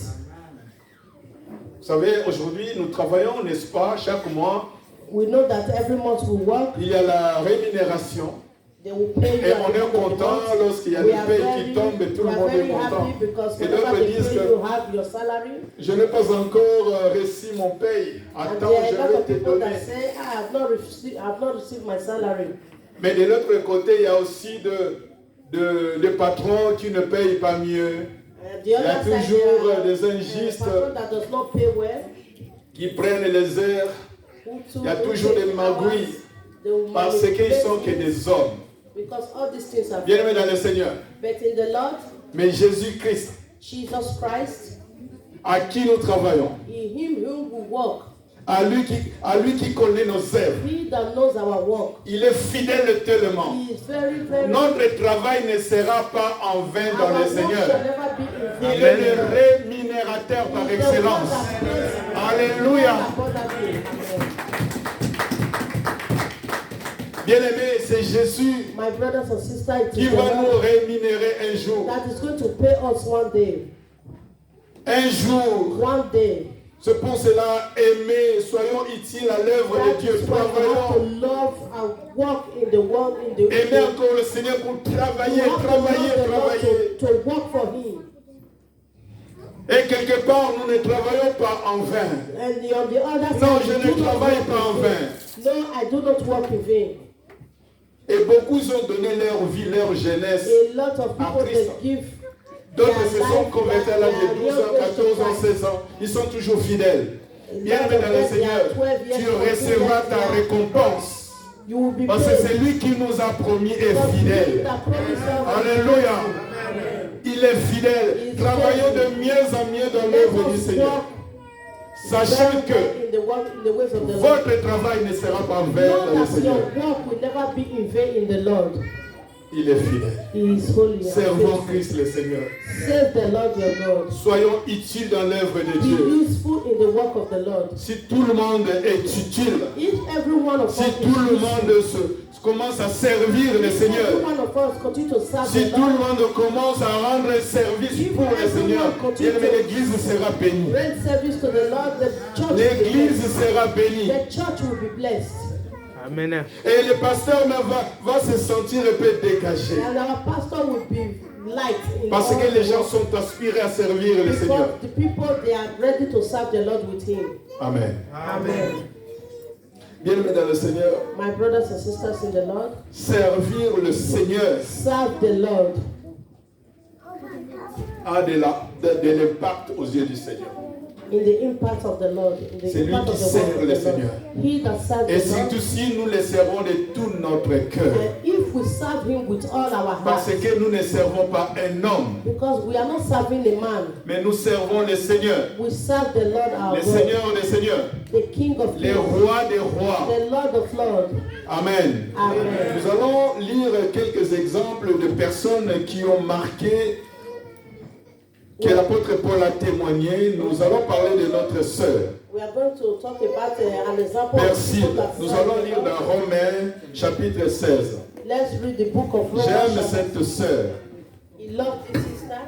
Vous savez, aujourd'hui, nous travaillons, n'est-ce pas, chaque mois, We know that every month we work, il y a la rémunération. they will pay you Et at on the est end of the content month. lorsqu'il y a We des are payes very- qui tombent et tout we le are monde very est content. happy because Et whenever d'autres they disent pay que you have your salary. je n'ai pas encore reçu mon paye. And Attends, there are je a lot vais of te people donner. that say, I have not received my salary. Mais de l'autre côté, il y a aussi des patrons qui ne payent pas mieux, And the y a other side, toujours there are, des injustes person that does not pay well, qui prennent les heures. Il y a toujours des magouilles parce qu'ils sont que des hommes. Because all these things are Bien-aimés dans le Seigneur. but in the Lord, Mais Jésus-Christ, Jesus Christ, à qui nous travaillons, in Him whom we walk, à lui qui connaît nos œuvres, He that knows our work, il est fidèle tellement. He is very, very. Notre travail ne sera pas en vain Our dans le work shall Seigneur. never be in vain. Il est le rémunérateur par He is the excellence. one that pays Alléluia. abundantly. Bien-aimé, c'est Jésus My brothers and sisters, it qui is the va nous Lord rémunérer un jour. that is going to pay us one day. Un jour. One day. C'est pour cela, aimer, soyons utiles à l'œuvre That de Dieu. is why we have Travaillons. to love and walk in the world, in the Aimer encore le Seigneur pour travailler, We have to travailler, love the Lord travailler. to work for Him. Et quelque part, nous ne travaillons pas en vain. And on the other side, Non, je we ne do not travaille work pas en in vain. vain. No, I do not work in vain. Et beaucoup ont donné leur vie, leur jeunesse. A lot of people Christ. they give D'autres their se sont life, convertis à l'âge de 12 ans, 14 ans, 16 ans. Ils sont toujours fidèles. Bien-aimé dans le Seigneur, tu recevras ta récompense. You will be Parce que paid. c'est lui qui nous a promis est Because he fidèle. that promised us- Alléluia. Il est fidèle. Travaillons de mieux en mieux dans Let l'œuvre du us Seigneur. walk Sachant very que well in the work, in the ways of the Lord. votre travail ne sera pas vain Know dans le that Seigneur. your work will never be in vain in the Lord. Il est fidèle. He is holy and Servons faithful. Christ le Seigneur. Save the Lord your God. Soyons utiles dans l'œuvre de Be Dieu. useful in the work of the Lord. Si tout le monde est utile, If every one of si us tout le monde commence à servir le if Seigneur, every one of us continue to serve si the tout le Lord, monde commence à rendre service pour le Seigneur, bien aimé, l'Église sera bénie. render service to the Lord, the church will be L'Église blessed. sera bénie. The church will be blessed. Amen. Et le pasteur même va se sentir un peu dégagé. And our pastor will be light in Parce all que les the gens work. sont aspirés à servir le Seigneur. Because the people, they are ready to serve the Lord with Him. Amen. Amen. Bien-aimé dans le Seigneur, My brothers and sisters in the Lord, servir le Seigneur serve the Lord a de l'impact aux yeux du Seigneur. in the impact of the Lord, in the C'est lui impact qui of the sert work of le the Lord. Seigneur. He that serves Et the Lord, surtout si nous le servons de tout notre cœur. and if we serve Him with all our Parce heart, que nous ne servons pas un homme, because we are not serving a man, mais nous servons le Seigneur. we serve the Lord our Le God, Seigneur des Seigneurs. the King of Les Kings, rois des rois. the Lord of Lords. Amen. Amen. Nous allons lire quelques exemples de personnes qui ont marqué, que l'apôtre Paul a témoigné. Nous allons parler de notre sœur, We are going to talk about an example of Persile. people that Nous serve allons the lire Lord. dans Romains chapitre 16. Let's read the book of Romans. J'aime chapter- cette sœur. He loved his sister.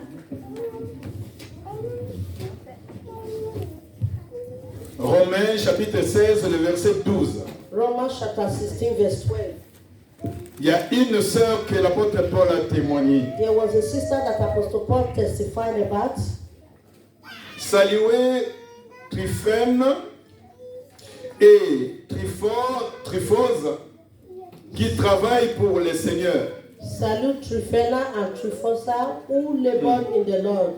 Romains chapitre 16, le verset 12. Romans chapter 16, verse 12. Il y a une sœur que l'apôtre Paul a témoigné. There was a sister that Apostle Paul testified about. Saluez Tryphène et Tryphose qui travaillent pour le Seigneur. Salute Tryphena and Tryphosa who labor in the Lord.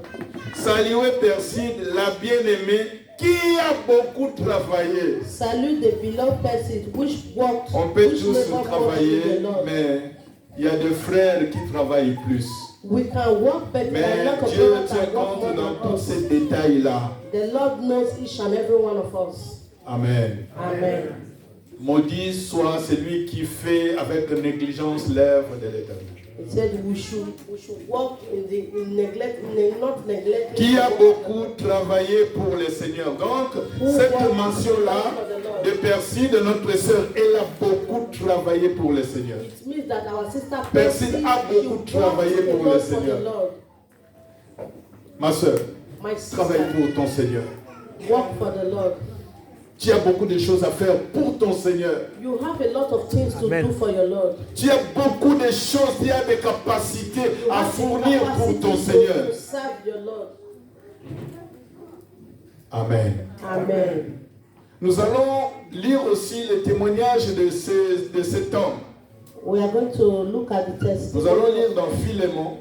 Saluez Perside, la bien-aimée, qui a beaucoup travaillé. Salute the beloved Perside, which worked, On peut which tous labored travailler, in the Lord. mais il y a des frères qui travaillent plus. We can work better. Mais A lot of Dieu brothers tient can work compte more dans than tous us. ces détails-là. The Lord knows each and every one of us. Amen. Amen. Maudit soit celui qui fait avec négligence l'œuvre de l'Éternel. It said we should walk not neglect. Qui a beaucoup travaillé pour le Seigneur. Donc, cette mention-là de Perside, de notre sœur, elle a beaucoup travaillé pour le Seigneur. It means that our sister Perside a beaucoup travaillé pour le Seigneur. Ma sœur, My travaille sister, pour ton Seigneur. work for the Lord. Tu as beaucoup de choses à faire pour ton Seigneur. You have a lot of things to Amen. do for your Lord. Tu as beaucoup de choses, tu as des capacités You à have the fournir pour capacity ton Seigneur. to serve your Lord. Amen. Amen. Nous allons lire aussi le témoignage de cet homme. We are going to look at the text. Nous allons lire dans Philémon.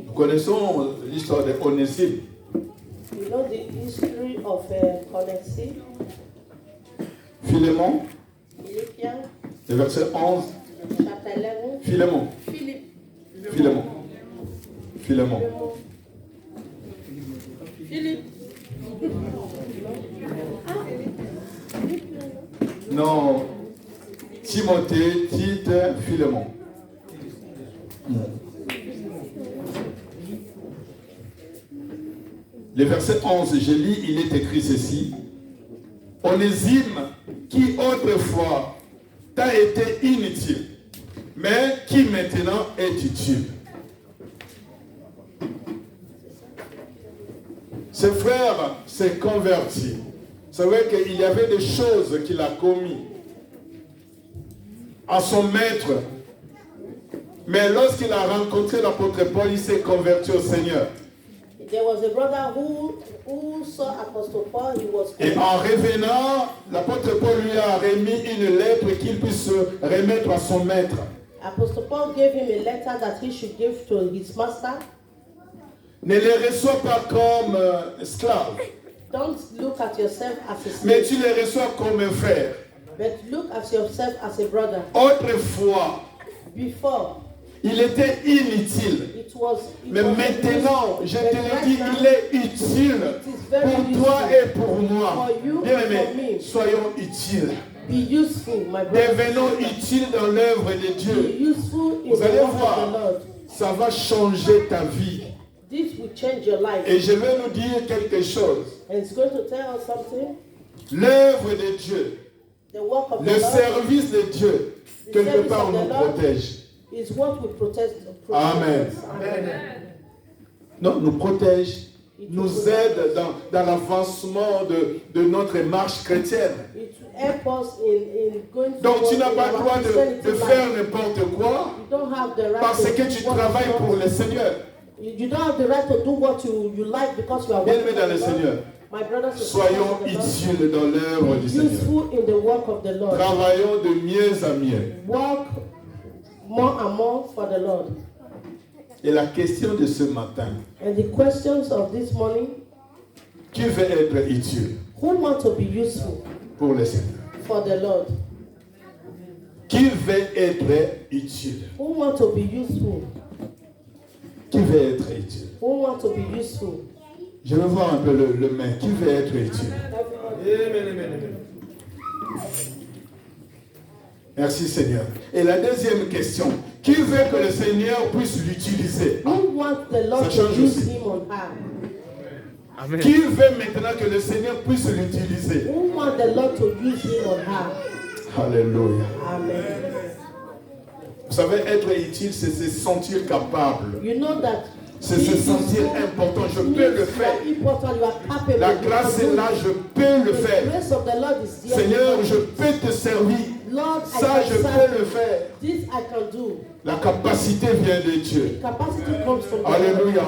Nous connaissons l'histoire de Onésime. You know the history of Onesimus, Philémon, Philippians, le verset 11. chapter 11. Philémon, Philip. Philémon, Philémon. Philip. Non, Timothée, Tite, Philémon. Le verset 11, je lis, il est écrit ceci. Onésime, qui autrefois t'a été inutile, mais qui maintenant est utile. Ce frère s'est converti. C'est vrai qu'il y avait des choses qu'il a commises à son maître. Mais lorsqu'il a rencontré l'apôtre Paul, il s'est converti au Seigneur. There was a brother who saw Apostle Paul. He was Et en revenant, l'apôtre Paul lui a remis une lettre qu'il puisse remettre à son maître. Apostle Paul gave him a letter that he should give to his master. Ne les reçois pas comme esclaves, Don't look at yourself as a mais slave, tu les reçois comme un frère. but look at yourself as a brother. Autrefois, Before, il était inutile. it was. It Mais was maintenant, je te but le right dis, now, il est utile pour toi et pour moi. For you Bien and for aimé, me. soyons utiles. Be useful, my brother. Devenons utiles dans l'œuvre de Be Dieu. useful in Vous the allez work of voir, the Lord. ça va changer ta vie. This will change your life. Et je vais nous dire quelque chose. And it's going to tell us something. L'œuvre de Dieu, The work of le the Lord service de Dieu, quelque part nous protège. is what will protect Amen. us. Amen. Non, nous protège, nous aide dans l'avancement de notre marche chrétienne. It will help us in going Donc tu forward n'as in pas le our droit Christianity de life. faire n'importe quoi You don't have the right parce to que do tu what travailles you pour want. le Seigneur. You don't have the right to do what you like because you are Bien working aimé dans for le the Lord. Seigneur, My brothers and soyons sisters in the Lord, utiles dans l'œuvre be du Seigneur. useful in the work of the Lord. Travaillons de mieux en mieux. Work more and more for the Lord. Et la question de ce matin, And the questions of this morning, qui veut être utile who want to be useful pour le Seigneur? for the Lord? Qui veut être utile? Who want to be useful? Qui veut être utile? Who want to be useful? Je veux voir un peu le main. Qui veut être utile? Merci Seigneur. Et la deuxième question, qui veut que le Seigneur puisse l'utiliser? Who wants the Lord Ça to change use aussi. him on her? Amen. Qui veut maintenant que le Seigneur puisse l'utiliser? Who wants the Lord to use him on her? Alléluia. Amen. Vous savez, être utile, c'est se sentir capable. You know that C'est se sentir important. Je peux le faire. Important, you are capable. La grâce est là, je peux le The faire. grace of the Lord is there. Seigneur, je peux te servir. Lord, I Ça, can je serve peux you. le faire. This I can do. La capacité vient de Dieu. Capacity comes from God. Alléluia.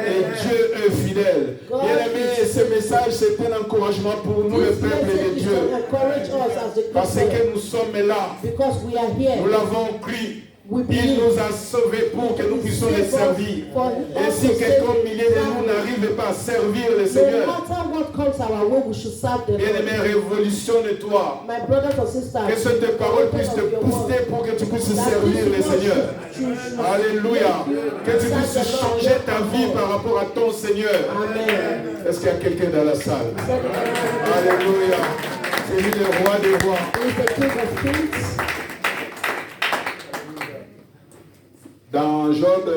Et Dieu est fidèle. God Bien-aimés, is ce message, c'est un encouragement pour nous, le This peuple message de is Dieu. to encourage us as the Parce people. que nous sommes là. Because we are here. Nous l'avons cru. We Il believe. nous a sauvés pour que nous puissions les servir. Et si quelqu'un au milieu de nous n'arrive pas à servir le No Seigneur, matter what comes our way, we should serve the bien-aimé, Lord. révolutionne-toi. My brothers and sisters, Que cette parole puisse te booster pour que tu puisses servir le Seigneur. Alléluia. Que tu puisses changer ta vie par rapport à ton Seigneur. Amen. Est-ce qu'il y a quelqu'un dans la salle? Alléluia. C'est lui le roi des rois. He is the King of Kings. Dans Job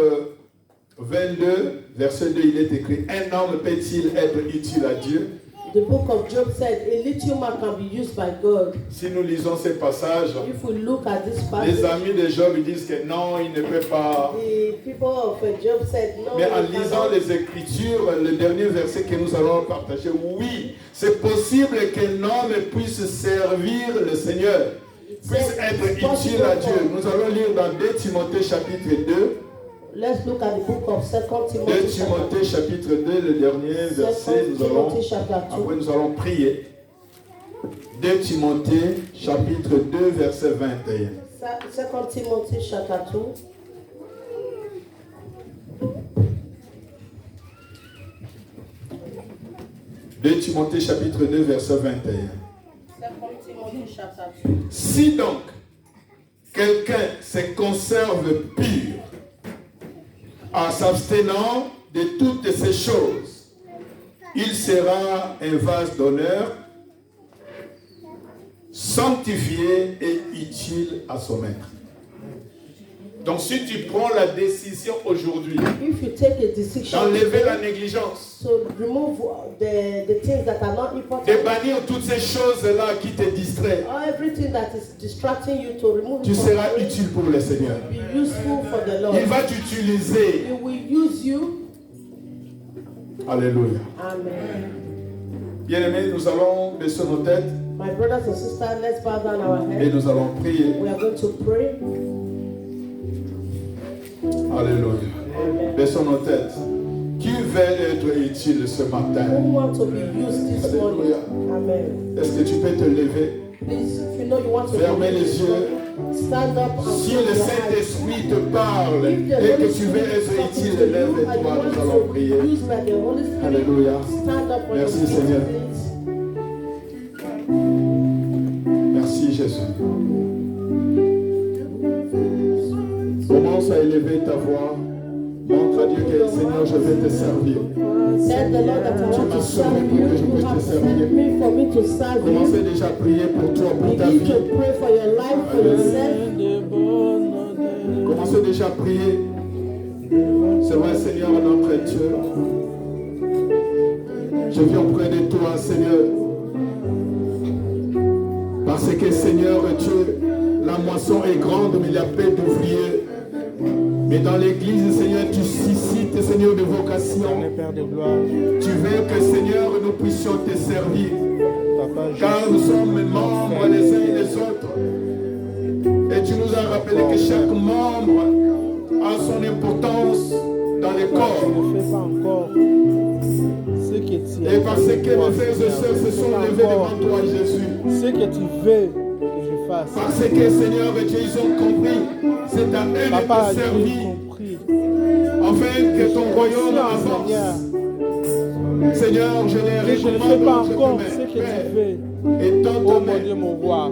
22, verset 2, il est écrit: un homme peut-il être utile à Dieu? The book of Job said, a little man can be used by God. Si nous lisons ces passages, If we look at this les passage, amis de Job disent que non, il ne peut pas. the people of Job said, no, Mais en we lisant cannot. les Écritures, le dernier verset que nous allons partager, oui, c'est possible qu'un homme puisse servir le Seigneur, puisse être utile à Dieu. Nous allons lire dans 2 Timothée chapitre 2. Let's look at the book of 2 2 Timothy. Timothée chapitre 2, le dernier verset, après nous allons prier. 2 Timothée chapitre 2, verset 21. 2 Timothy chapter 2. De Timothée chapitre 2, verset 21. 2 Timothy chapter 2. Si donc quelqu'un se conserve pur en s'abstenant de toutes ces choses, il sera un vase d'honneur, sanctifié et utile à son maître. Donc si tu prends la décision aujourd'hui If you take a decision d'enlever la négligence, to remove the things that are not de important, bannir toutes ces choses-là qui te distraient, or everything that is distracting you, to remove tu it from seras you, utile pour le Seigneur. be useful for the Lord. Il va t'utiliser. He will use you. Alléluia. Amen. Bien-aimés, nous allons baisser nos têtes My brothers and sisters, let's bow down our et heads. nous allons prier. We are going to pray. Alléluia. Amen. Baissons nos têtes. Qui veut être utile ce Who matin? want to be used this morning? Amen. Est-ce que tu peux te lever? Please, if you know you want to Fermez be les used, yeux. stand up and Si close le your eyes. Saint-Esprit te parle If the et Holy que tu veux Spirit is être talking utile, to you lève-toi, and you nous want allons to prier. be used by the Holy Spirit, Alléluia. stand up on Merci, your feet, Seigneur. please. Merci Jésus. Commence à élever ta voix. Montre à Dieu que Seigneur, je vais te servir. Tell the Lord that I want to serve you. You have sent me for me to serve Commencez you. déjà à prier pour toi, pour ta Begin vie. to pray for your life, for yourself. Commencez déjà à prier. C'est vrai, Seigneur, notre Dieu. Je viens auprès de toi, Seigneur. Parce que, Seigneur Dieu, la moisson est grande, mais il y a peu d'ouvriers. Mais dans l'église, Seigneur, tu suscites, Seigneur, de vocation. Père de gloire, Tu veux que, Seigneur, nous puissions te servir. Papa, Car nous sommes membres les uns et les autres. Et tu nous as rappelé que chaque membre a son importance dans le tu corps. ne fais pas encore ce que tu Et parce que mes toi, frères et Seigneur. sœurs se Tu sont fais pas levés encore devant toi, Jésus. ce que tu veux que je fasse. Parce que, Seigneur Dieu, ils ont compris. C'est à eux de Papa, te j'ai servir. compris. Afin que ton royaume Seigneur, avance. Seigneur, je les que je ne fais pas recommande entre encore tes ce mains. que tu Père, veux. étends Oh ta mon Dieu, main. mon roi.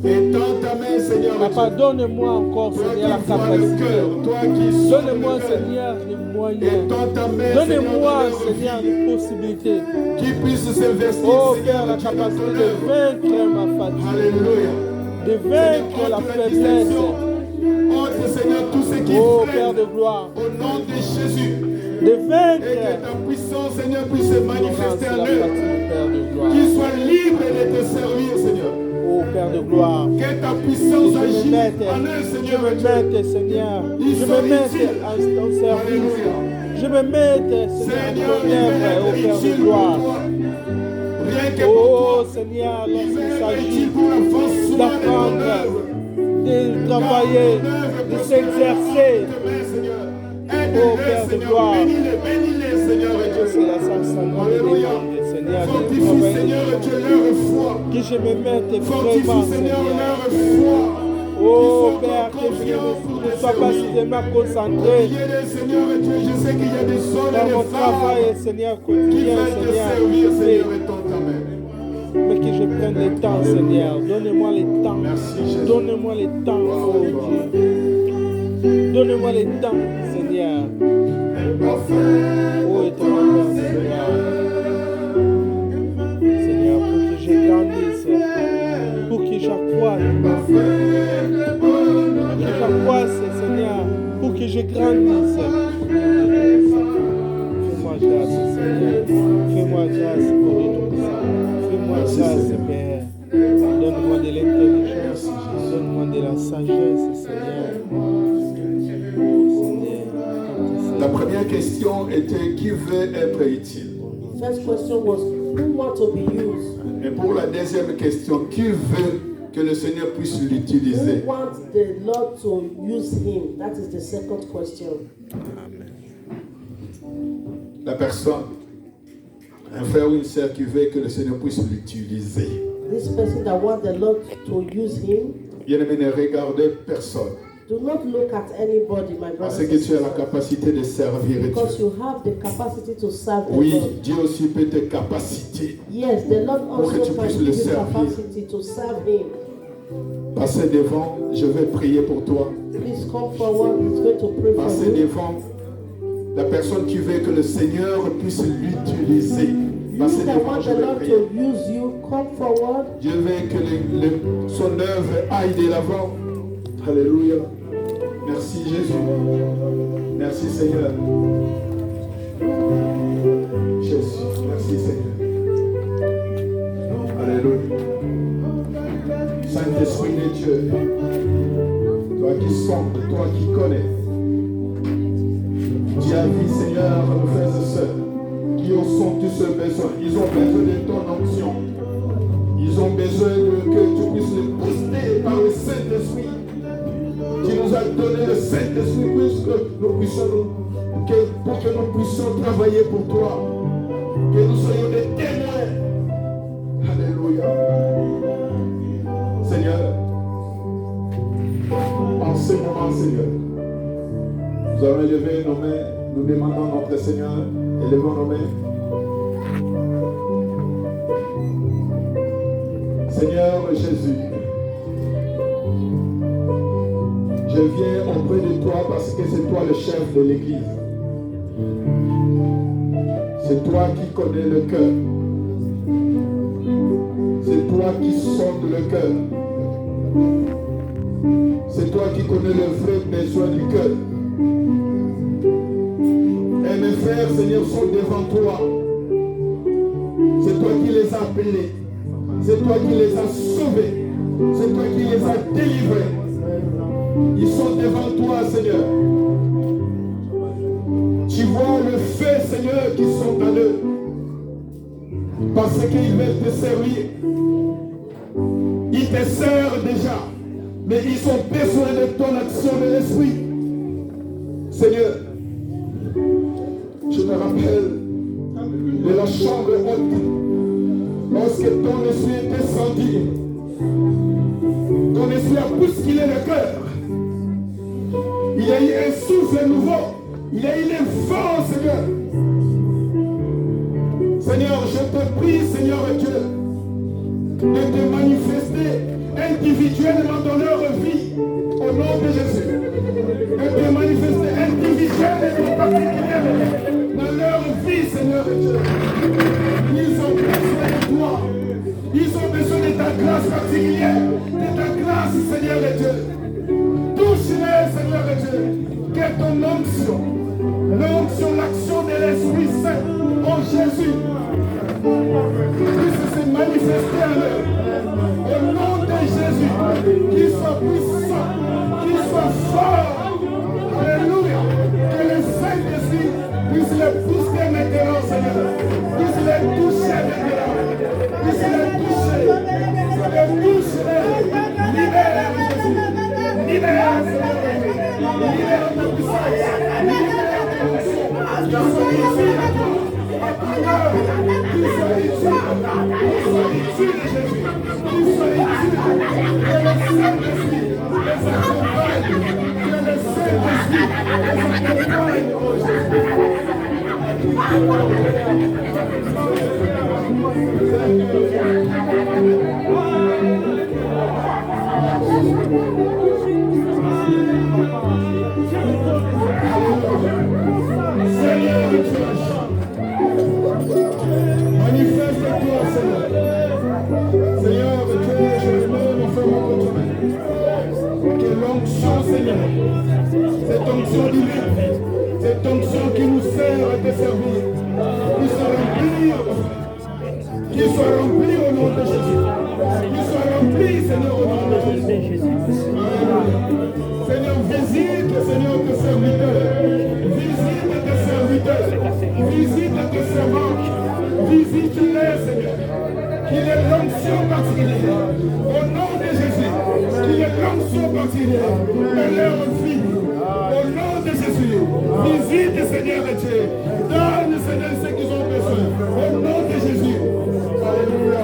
Étends ta main, Seigneur Papa, Dieu. donne-moi encore, Toi Seigneur, la qui vois le capacité. cœur, toi qui sens Donne-moi, le cœur. Seigneur, les moyens. Étends ta main, Donnez-moi, Seigneur, Seigneur, les possibilités. qui puisse s'investir, Oh Seigneur, Père, la Dieu, dans capacité ton de œuvre. vaincre ma fatigue, Alléluia. de vaincre la faiblesse. Entre, Seigneur, tout ce qui Oh freine Père de gloire, au nom de Jésus. de Et que vaincre ta puissance, Seigneur, puisse se manifester la en fatigue, eux. Père de gloire. Qu'ils soient libres de te servir, Seigneur. Oh Père de gloire, Que ta puissance je me agisse mette, en eux, je Seigneur. me mette, Seigneur, je me mette en service, Alléluia. je me mette, Seigneur, Seigneur, en ton œuvre, oh Père de utile gloire. pour toi. rien que pour Oh toi. Seigneur, Il lorsqu'il est s'agit utile pour l'avancement de ton d'apprendre, œuvre. de travailler, de s'exercer, Oh, Père de gloire. Bénis-les, Seigneur et Dieu. c'est la Sainte Alléluia. Seigneur, de Fortifie, travailler Seigneur et Dieu, dessus. leur foi. Que je me mette Fortifie, vraiment, Seigneur, Seigneur. leur foi. Oh Ils sont Père, en que je confiance pour ne te sois pas servir. seulement Il concentré y a des Seigneur et Dieu, je sais qu'il y a des hommes dans et mon des travail, femmes Seigneur, qui quotidien, veulent te Seigneur. servir, Seigneur, et ton ta main. Mais que je prenne le temps, Seigneur. Donnez-moi le temps. Merci, Jésus. Donnez-moi le temps, Gloire, oh gloire. Dieu. Donnez-moi le temps, Seigneur. Oh éternel Père, Seigneur. Seigneur, pour que je grandisse, pour que j'accroisse, Seigneur, pour que je grandisse. Fais-moi grâce, Seigneur. Fais-moi grâce pour tout ça. Fais-moi grâce, Père. Donne-moi de l'intelligence. Donne-moi de la sagesse, Seigneur. La première question était qui veut être utile. First question was, who want to be used? Et pour la deuxième question, qui veut que le Seigneur puisse l'utiliser? Who wants the Lord to use him? That is the second question. La personne, un frère ou une sœur qui veut que le Seigneur puisse l'utiliser. This person that wants the Lord to use him, Bien-aimé, ne regardez personne. do not look at anybody, my Parce brothers que and tu as la sisters. capacité de servir Because Dieu. you have the capacity to serve the Oui, Lord. Dieu aussi peut te capaciter. Yes, the Lord Pour que tu also can puisses give le you servir. capacity to serve him. Passez devant, je vais prier pour toi. Please come forward. He's going to pray for Passez you. devant la personne qui veut que le Seigneur puisse l'utiliser. You Passez that devant, want je the vais Lord prier. to use you, come forward. Je veux que son œuvre aille de l'avant. Alléluia. Merci Jésus. Merci Seigneur. Jésus. Merci Seigneur. Alléluia. Saint-Esprit de Dieu. Toi qui sens, toi qui connais. Tu as vu Seigneur, nos frères et sœurs, qui ont tous ce besoin. Ils ont besoin de ton onction. Ils ont besoin que tu puisses les booster par le Saint-Esprit. Tu nous as donné le Saint-Esprit pour que nous puissions travailler pour toi. Que nous soyons des témoins. Alléluia. Seigneur, en ce moment, Seigneur, nous allons élever nos mains. Nous demandons notre Seigneur, élevons nos mains. Seigneur Jésus, je viens auprès de toi parce que c'est toi le chef de l'Église. C'est toi qui connais le cœur. C'est toi qui sonde le cœur. C'est toi qui connais le vrai besoin du cœur. Et mes frères, Seigneur, sont devant toi. C'est toi qui les as appelés. C'est toi qui les as sauvés. C'est toi qui les as délivrés. Ils sont devant toi, Seigneur. Tu vois le feu, Seigneur, qui sont en eux. Parce qu'ils veulent te servir. Ils te servent déjà. Mais ils ont besoin de ton action de l'Esprit. Seigneur, je me rappelle de la chambre haute. Lorsque ton esprit est descendu, ton esprit a bousculé le cœur. Il y a eu un souffle nouveau. Il y a eu le vent, Seigneur. Seigneur, je te prie, Seigneur Dieu, de te manifester individuellement dans leur vie, au nom de Jésus. De te manifester individuellement, particulièrement dans leur vie, Seigneur Dieu. Ils ont besoin de toi. Ils ont besoin de ta grâce particulière, de ta grâce, Seigneur Dieu. Touche-les, Seigneur Dieu. Que ton onction, l'onction, l'action de l'Esprit Saint en Jésus puisse se manifester en eux. Au nom de Jésus, qu'il soit puissant, qu'il soit fort. Alléluia. Que le Saint-Esprit puisse les pousser maintenant, Seigneur. Puisse les toucher maintenant. onction divine, cette onction qui nous sert à te servir, qui soit rempli au nom de Jésus, qui soit rempli, Seigneur, au nom de Jésus. Seigneur, visite, Seigneur, tes serviteurs, visite tes serviteurs, visite tes servants, visite-les, Seigneur, qu'il ait l'onction particulière, au nom de Jésus, qu'il ait l'onction particulière, dans leur vie, au nom de Jésus, visite, Seigneur Dieu, donne, Seigneur, ce qu'ils ont besoin, au nom de Jésus. Alléluia,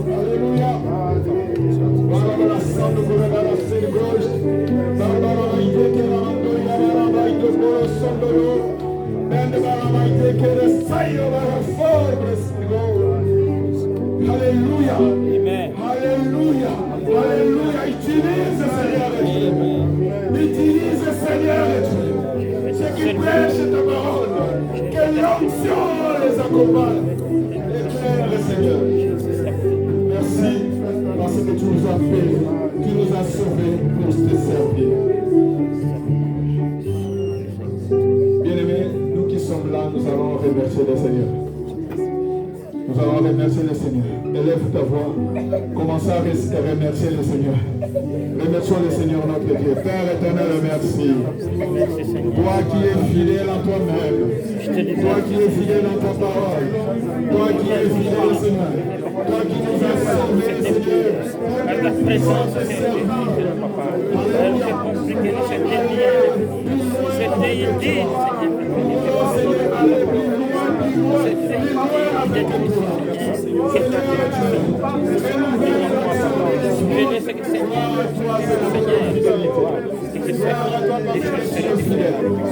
Alléluia. Alléluia. Alléluia. Alléluia. Utilise, Seigneur. Utilise, Seigneur. Ceux qui prêchent ta parole, que l'onction les accompagne. Éclaire, Seigneur. Merci parce que tu nous as fait, tu nous as sauvés pour te servir. Bien-aimés, nous qui sommes là, nous allons remercier le Seigneur. Nous allons remercier le Seigneur. Élève ta voix. Commencez à remercier le Seigneur. Remercions le Seigneur notre Dieu. Père éternel, merci. Toi qui es fidèle en toi-même. Toi qui es fidèle en ta parole. Toi qui es fidèle, Seigneur. Toi qui nous as sauvés, Seigneur. Par ta présence, Seigneur, papa. Alors j'ai compris que c'était bien. C'était idée, Seigneur.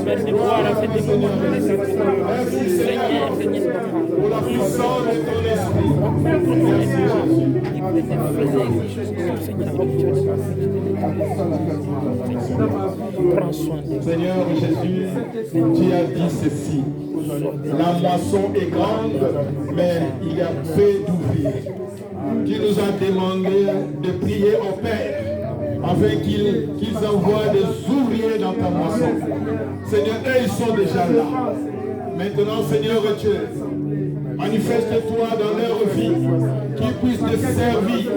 Merci pour la fête de Seigneur, pour la puissance de ton esprit. Seigneur Jésus, tu as dit ceci. La moisson est grande, mais il y a peu d'ouvriers. Tu nous as demandé de prier au Père afin qu'ils envoient des ouvriers dans ta moisson. Seigneur, eux, ils sont déjà là. Maintenant, Seigneur Dieu, manifeste-toi dans leur vie, qu'ils puissent te servir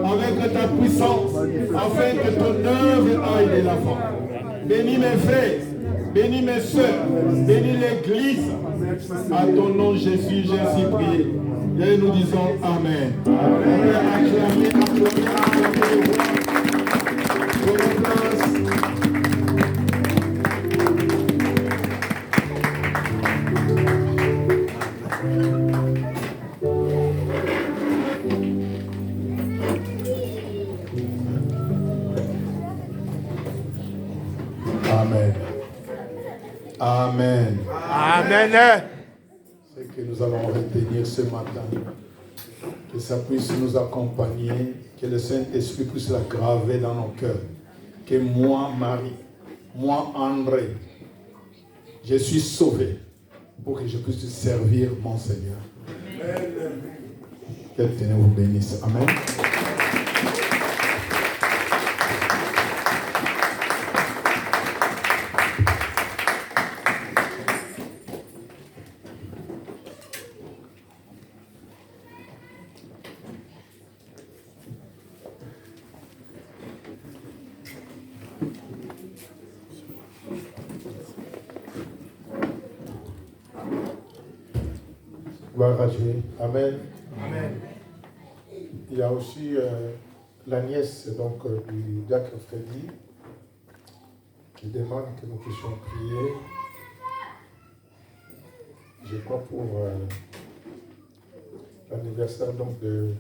avec ta puissance, afin que ton œuvre aille de l'avant. Bénis mes frères, bénis mes soeurs, bénis l'Église. À ton nom, Jésus, j'ai ainsi prié. Et nous disons Amen. Acclamez, Amen. Amen. Amen. Ce que nous allons retenir ce matin, que ça puisse nous accompagner, que le Saint-Esprit puisse la graver dans nos cœurs. Que moi, Marie, moi, André, je suis sauvé pour que je puisse servir mon Seigneur. Que le Seigneur vous bénisse. Amen. Gloire à Dieu. Amen. Amen. Il y a aussi la nièce donc, du diacre Freddy qui demande que nous puissions prier. Je crois pour l'anniversaire donc de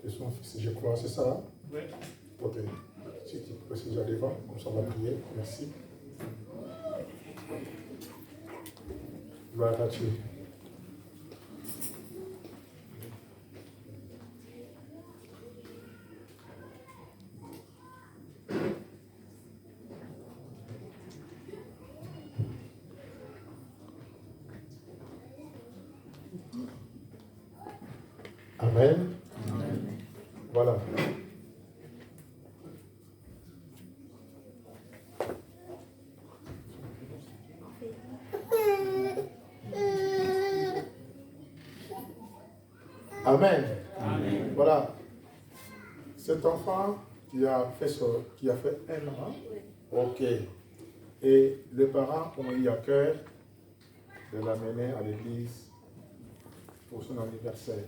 son fils, je crois, c'est ça? Oui. Ok. Si tu peux préciser devant, comme ça on va prier. Merci. Gloire à Dieu. Amen. Amen. Voilà. Amen. Voilà. Cet enfant qui a fait 1 an, ok. Et les parents ont eu à cœur de l'amener à l'église pour son anniversaire.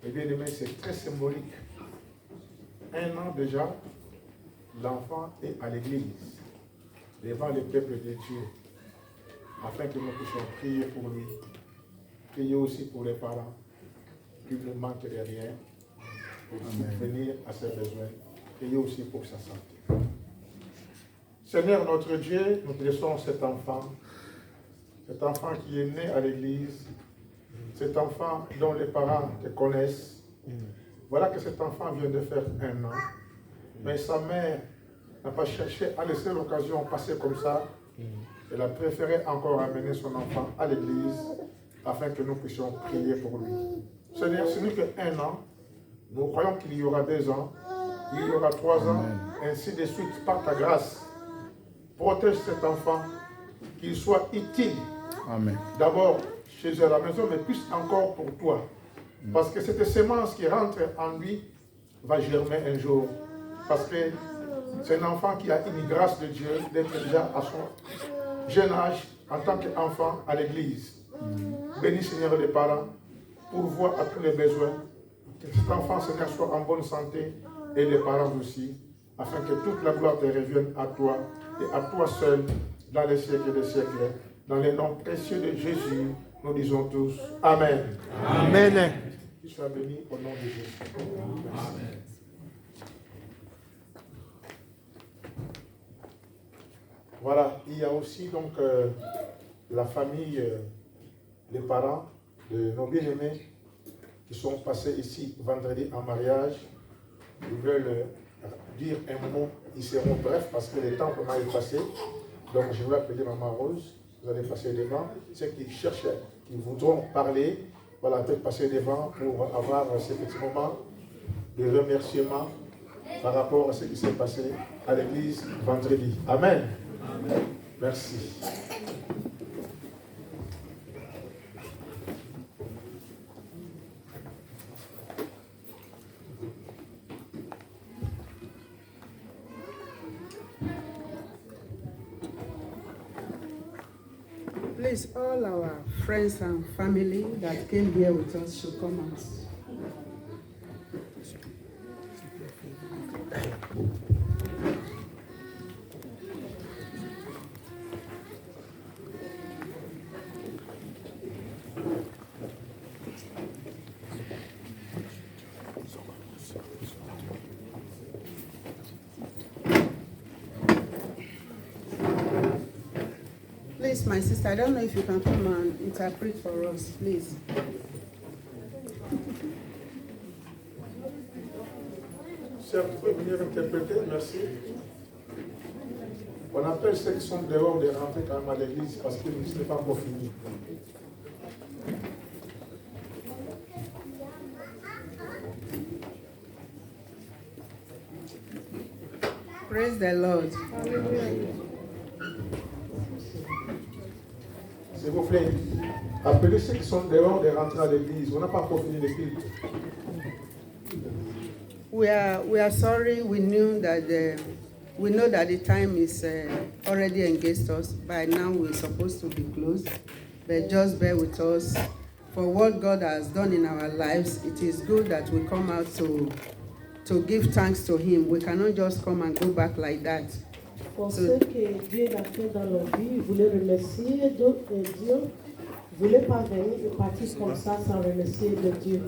Et bien aimé, c'est très symbolique. 1 an déjà, l'enfant est à l'église, devant le peuple de Dieu, afin que nous puissions prier pour lui, prier aussi pour les parents, qu'il ne manque de rien, pour subvenir à ses besoins, prier aussi pour sa santé. Seigneur notre Dieu, nous te laissons cet enfant qui est né à l'église, cet enfant dont les parents te connaissent. Voilà que cet enfant vient de faire 1 an, mais sa mère n'a pas cherché à laisser l'occasion passer comme ça. Elle a préféré encore amener son enfant à l'église afin que nous puissions prier pour lui. Seigneur, ce n'est que 1 an. Nous croyons qu'il y aura 2 ans, il y aura 3 ans, ainsi de suite, par ta grâce. Protège cet enfant, qu'il soit utile. D'abord chez eux à la maison, mais plus encore pour toi. Parce que cette semence qui rentre en lui va germer un jour. Parce que c'est un enfant qui a une grâce de Dieu d'être déjà à son jeune âge en tant qu'enfant à l'église. Bénis Seigneur les parents, pourvois à tous les besoins. Que cet enfant Seigneur soit en bonne santé et les parents aussi, afin que toute la gloire te revienne à toi et à toi seul dans les siècles des siècles. Dans les noms précieux de Jésus, nous disons tous Amen. Amen. Qu'il soit béni au nom de Jésus. Amen. Voilà, il y a aussi donc la famille, les parents de nos bien-aimés qui sont passés ici vendredi en mariage. Ils veulent dire un mot, ils seront brefs parce que le temps vraiment est passé. Donc je vais appeler Maman Rose, vous allez passer devant. Ceux qui cherchent, qui voudront parler, voilà, peut-être passer devant pour avoir ces petits moments de remerciement par rapport à ce qui s'est passé à l'église vendredi. Amen. Amen. Merci. Please, all our friends and family that came here with us should come out. Please, my sister, I don't know if you can come and interpret for us, please. Sœur, tu peux venir interpréter, merci. On appelle ceux qui sont dehors de rentrer quand même à l'église parce que ce n'est pas encore fini. Praise the Lord. S'il vous plaît, appelez ceux qui sont dehors de rentrer à l'église. On n'a pas encore fini le culte. We are sorry. We know that the time is already against us. By now we're supposed to be closed, but just bear with us. For what God has done in our lives, it is good that we come out to give thanks to Him. We cannot just come and go back like that. Pour ce que Dieu a fait dans nos vies, vous voulez remercier Dieu. Vous voulez pas venir et partir comme ça sans remercier de Dieu.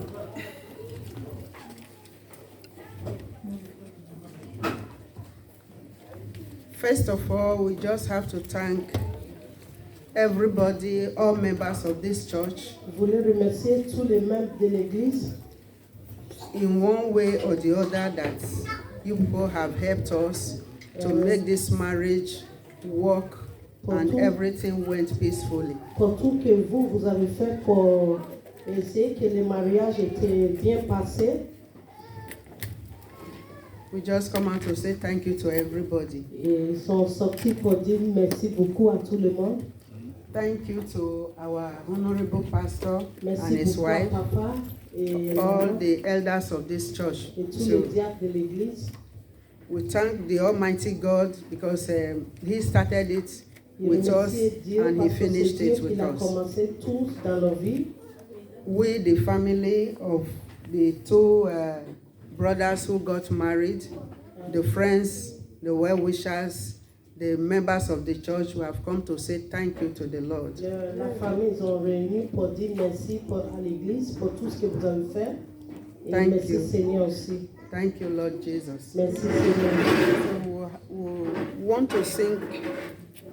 First of all, we just have to thank everybody, all members of this church. Vous voulez remercier tous les membres de l'église. In one way or the other, that you people have helped us to make this marriage work and everything went peacefully. Pour tout que vous avez fait pour essayer que le mariage était bien passé. We just come out to say thank you to everybody. Et ils sont sortis pour dire merci beaucoup à tout le monde. Thank you to our honorable pastor Merci and his beaucoup wife, à papa et all maman, the elders of this church. et tous les So diacres de l'église. we thank the Almighty God because He started it Il with us remercie Dieu and He parce que c'est finished Dieu it with qui a us. commencé tous dans leur vie. We, the family of the two brothers who got married, the friends, the well-wishers, the members of the church, we have come to say thank you to the Lord. La famille, ils ont réuni pour dire merci à l'église pour tout ce que vous avez fait. Et Thank merci you. Seigneur aussi. Thank you, Lord Jesus. Merci Seigneur. So we want to sing.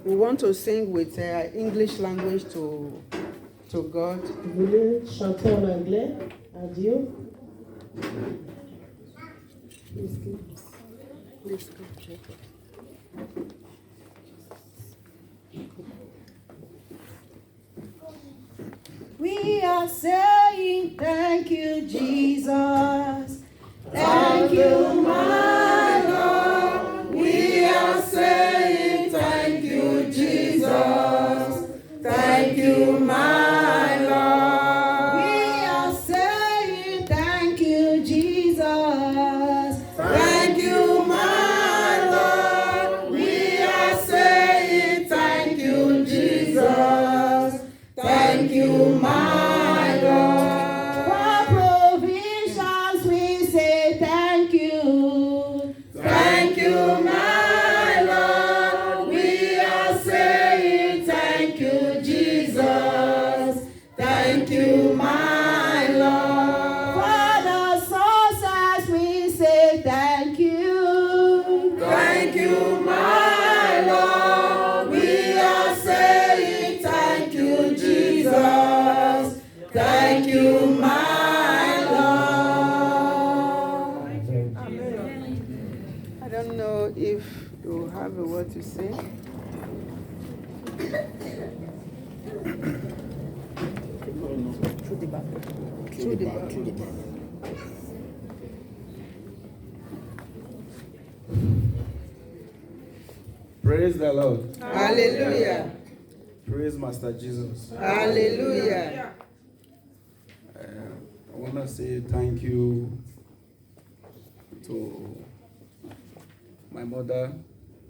We want to sing with English language to God. Vous voulez chanter en anglais à Dieu? We are saying thank you, Jesus. Thank you, my Lord. We are saying thank you, Jesus. Thank you, my Lord. We are saying thank you, Jesus. Thank you, my Lord. We are saying thank you, Jesus. Thank you, my Lord. For provisions, we say thank you. Thank you, my Lord. We are saying thank you, Jesus. Thank you, my Lord. For the sources, we say thank you. Thank you, my Lord. We are saying thank you, Jesus. Thank you, my Lord. I don't know if you have a word to say. Through the back. Praise the Lord. Hallelujah. Praise Master Jesus. Hallelujah. I want to say thank you to my mother,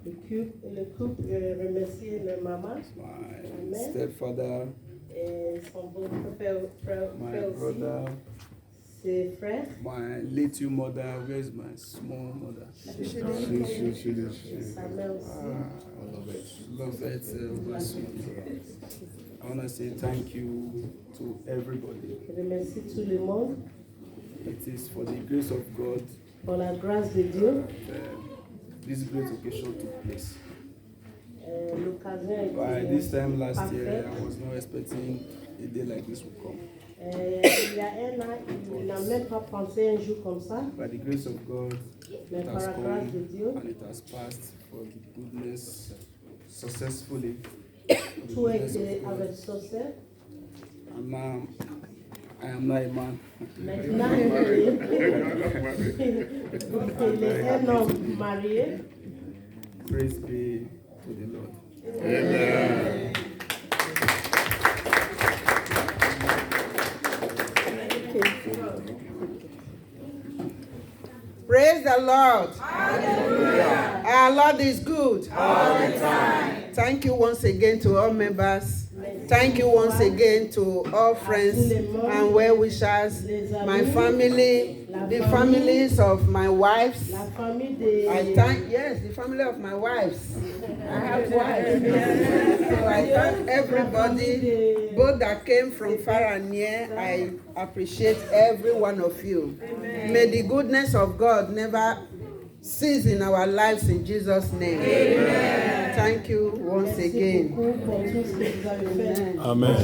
Le couple remercie la maman my stepfather, et son beau-frère my aussi, brother, ses frères. my little mother. Where's my small mother? Et sa mère aussi. Love it. I want to say thank you to everybody. Je remercie tout le monde It is for the grace of God pour la grâce de Dieu. this great occasion took place. L'occasion By est this time last year, parfaite. I was not expecting a day like this would come. Il y a un an, il n'a même pas pensé un jour comme ça, By the grace of God, mais it par has la come grâce de Dieu, and it has passed for the goodness successfully. tout a été avec succès. And now, I am not a man. Maintenant, il est un homme marié. Praise be to the Lord. Praise the Lord. Hallelujah. Our Lord is good. All the time. Thank you once again to all members. Thank you once again to all friends and well-wishers, my family, the families of my wives. La famille des... I thank, yes, the family of my wives. I have wives. So I thank everybody, both that came from far and near. I appreciate every one of you. May the goodness of God never cease in our lives in Jesus' name. Amen. Thank you once again. Beaucoup pour tout ce que vous avez fait. Amen.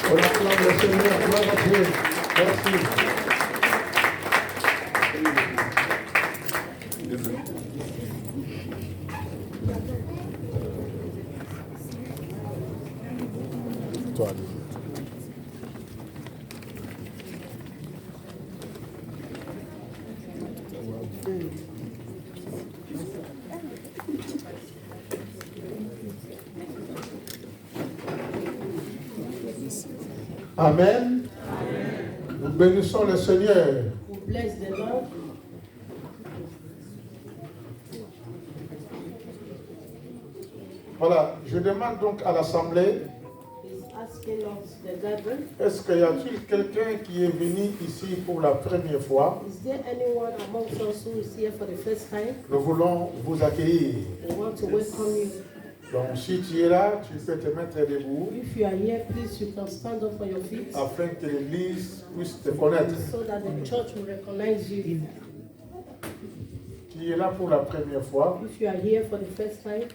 On acclame le Seigneur, gloire à Dieu. Merci. Toi. Amen. Nous bénissons le Seigneur. We bless the Lord. Voilà, je demande donc à l'Assemblée, He's asking us, the gathering, est-ce qu'il y a-t-il quelqu'un qui est venu ici pour la première fois? is there anyone amongst us who is here for the first time? Nous voulons vous accueillir. We want to welcome you. Donc si tu es là, tu peux te mettre debout If you are here, please, you can stand up on your feet afin que l'Église puisse te connaître. so that the church will recognize you. Tu es là pour la première fois. If you are here for the first time,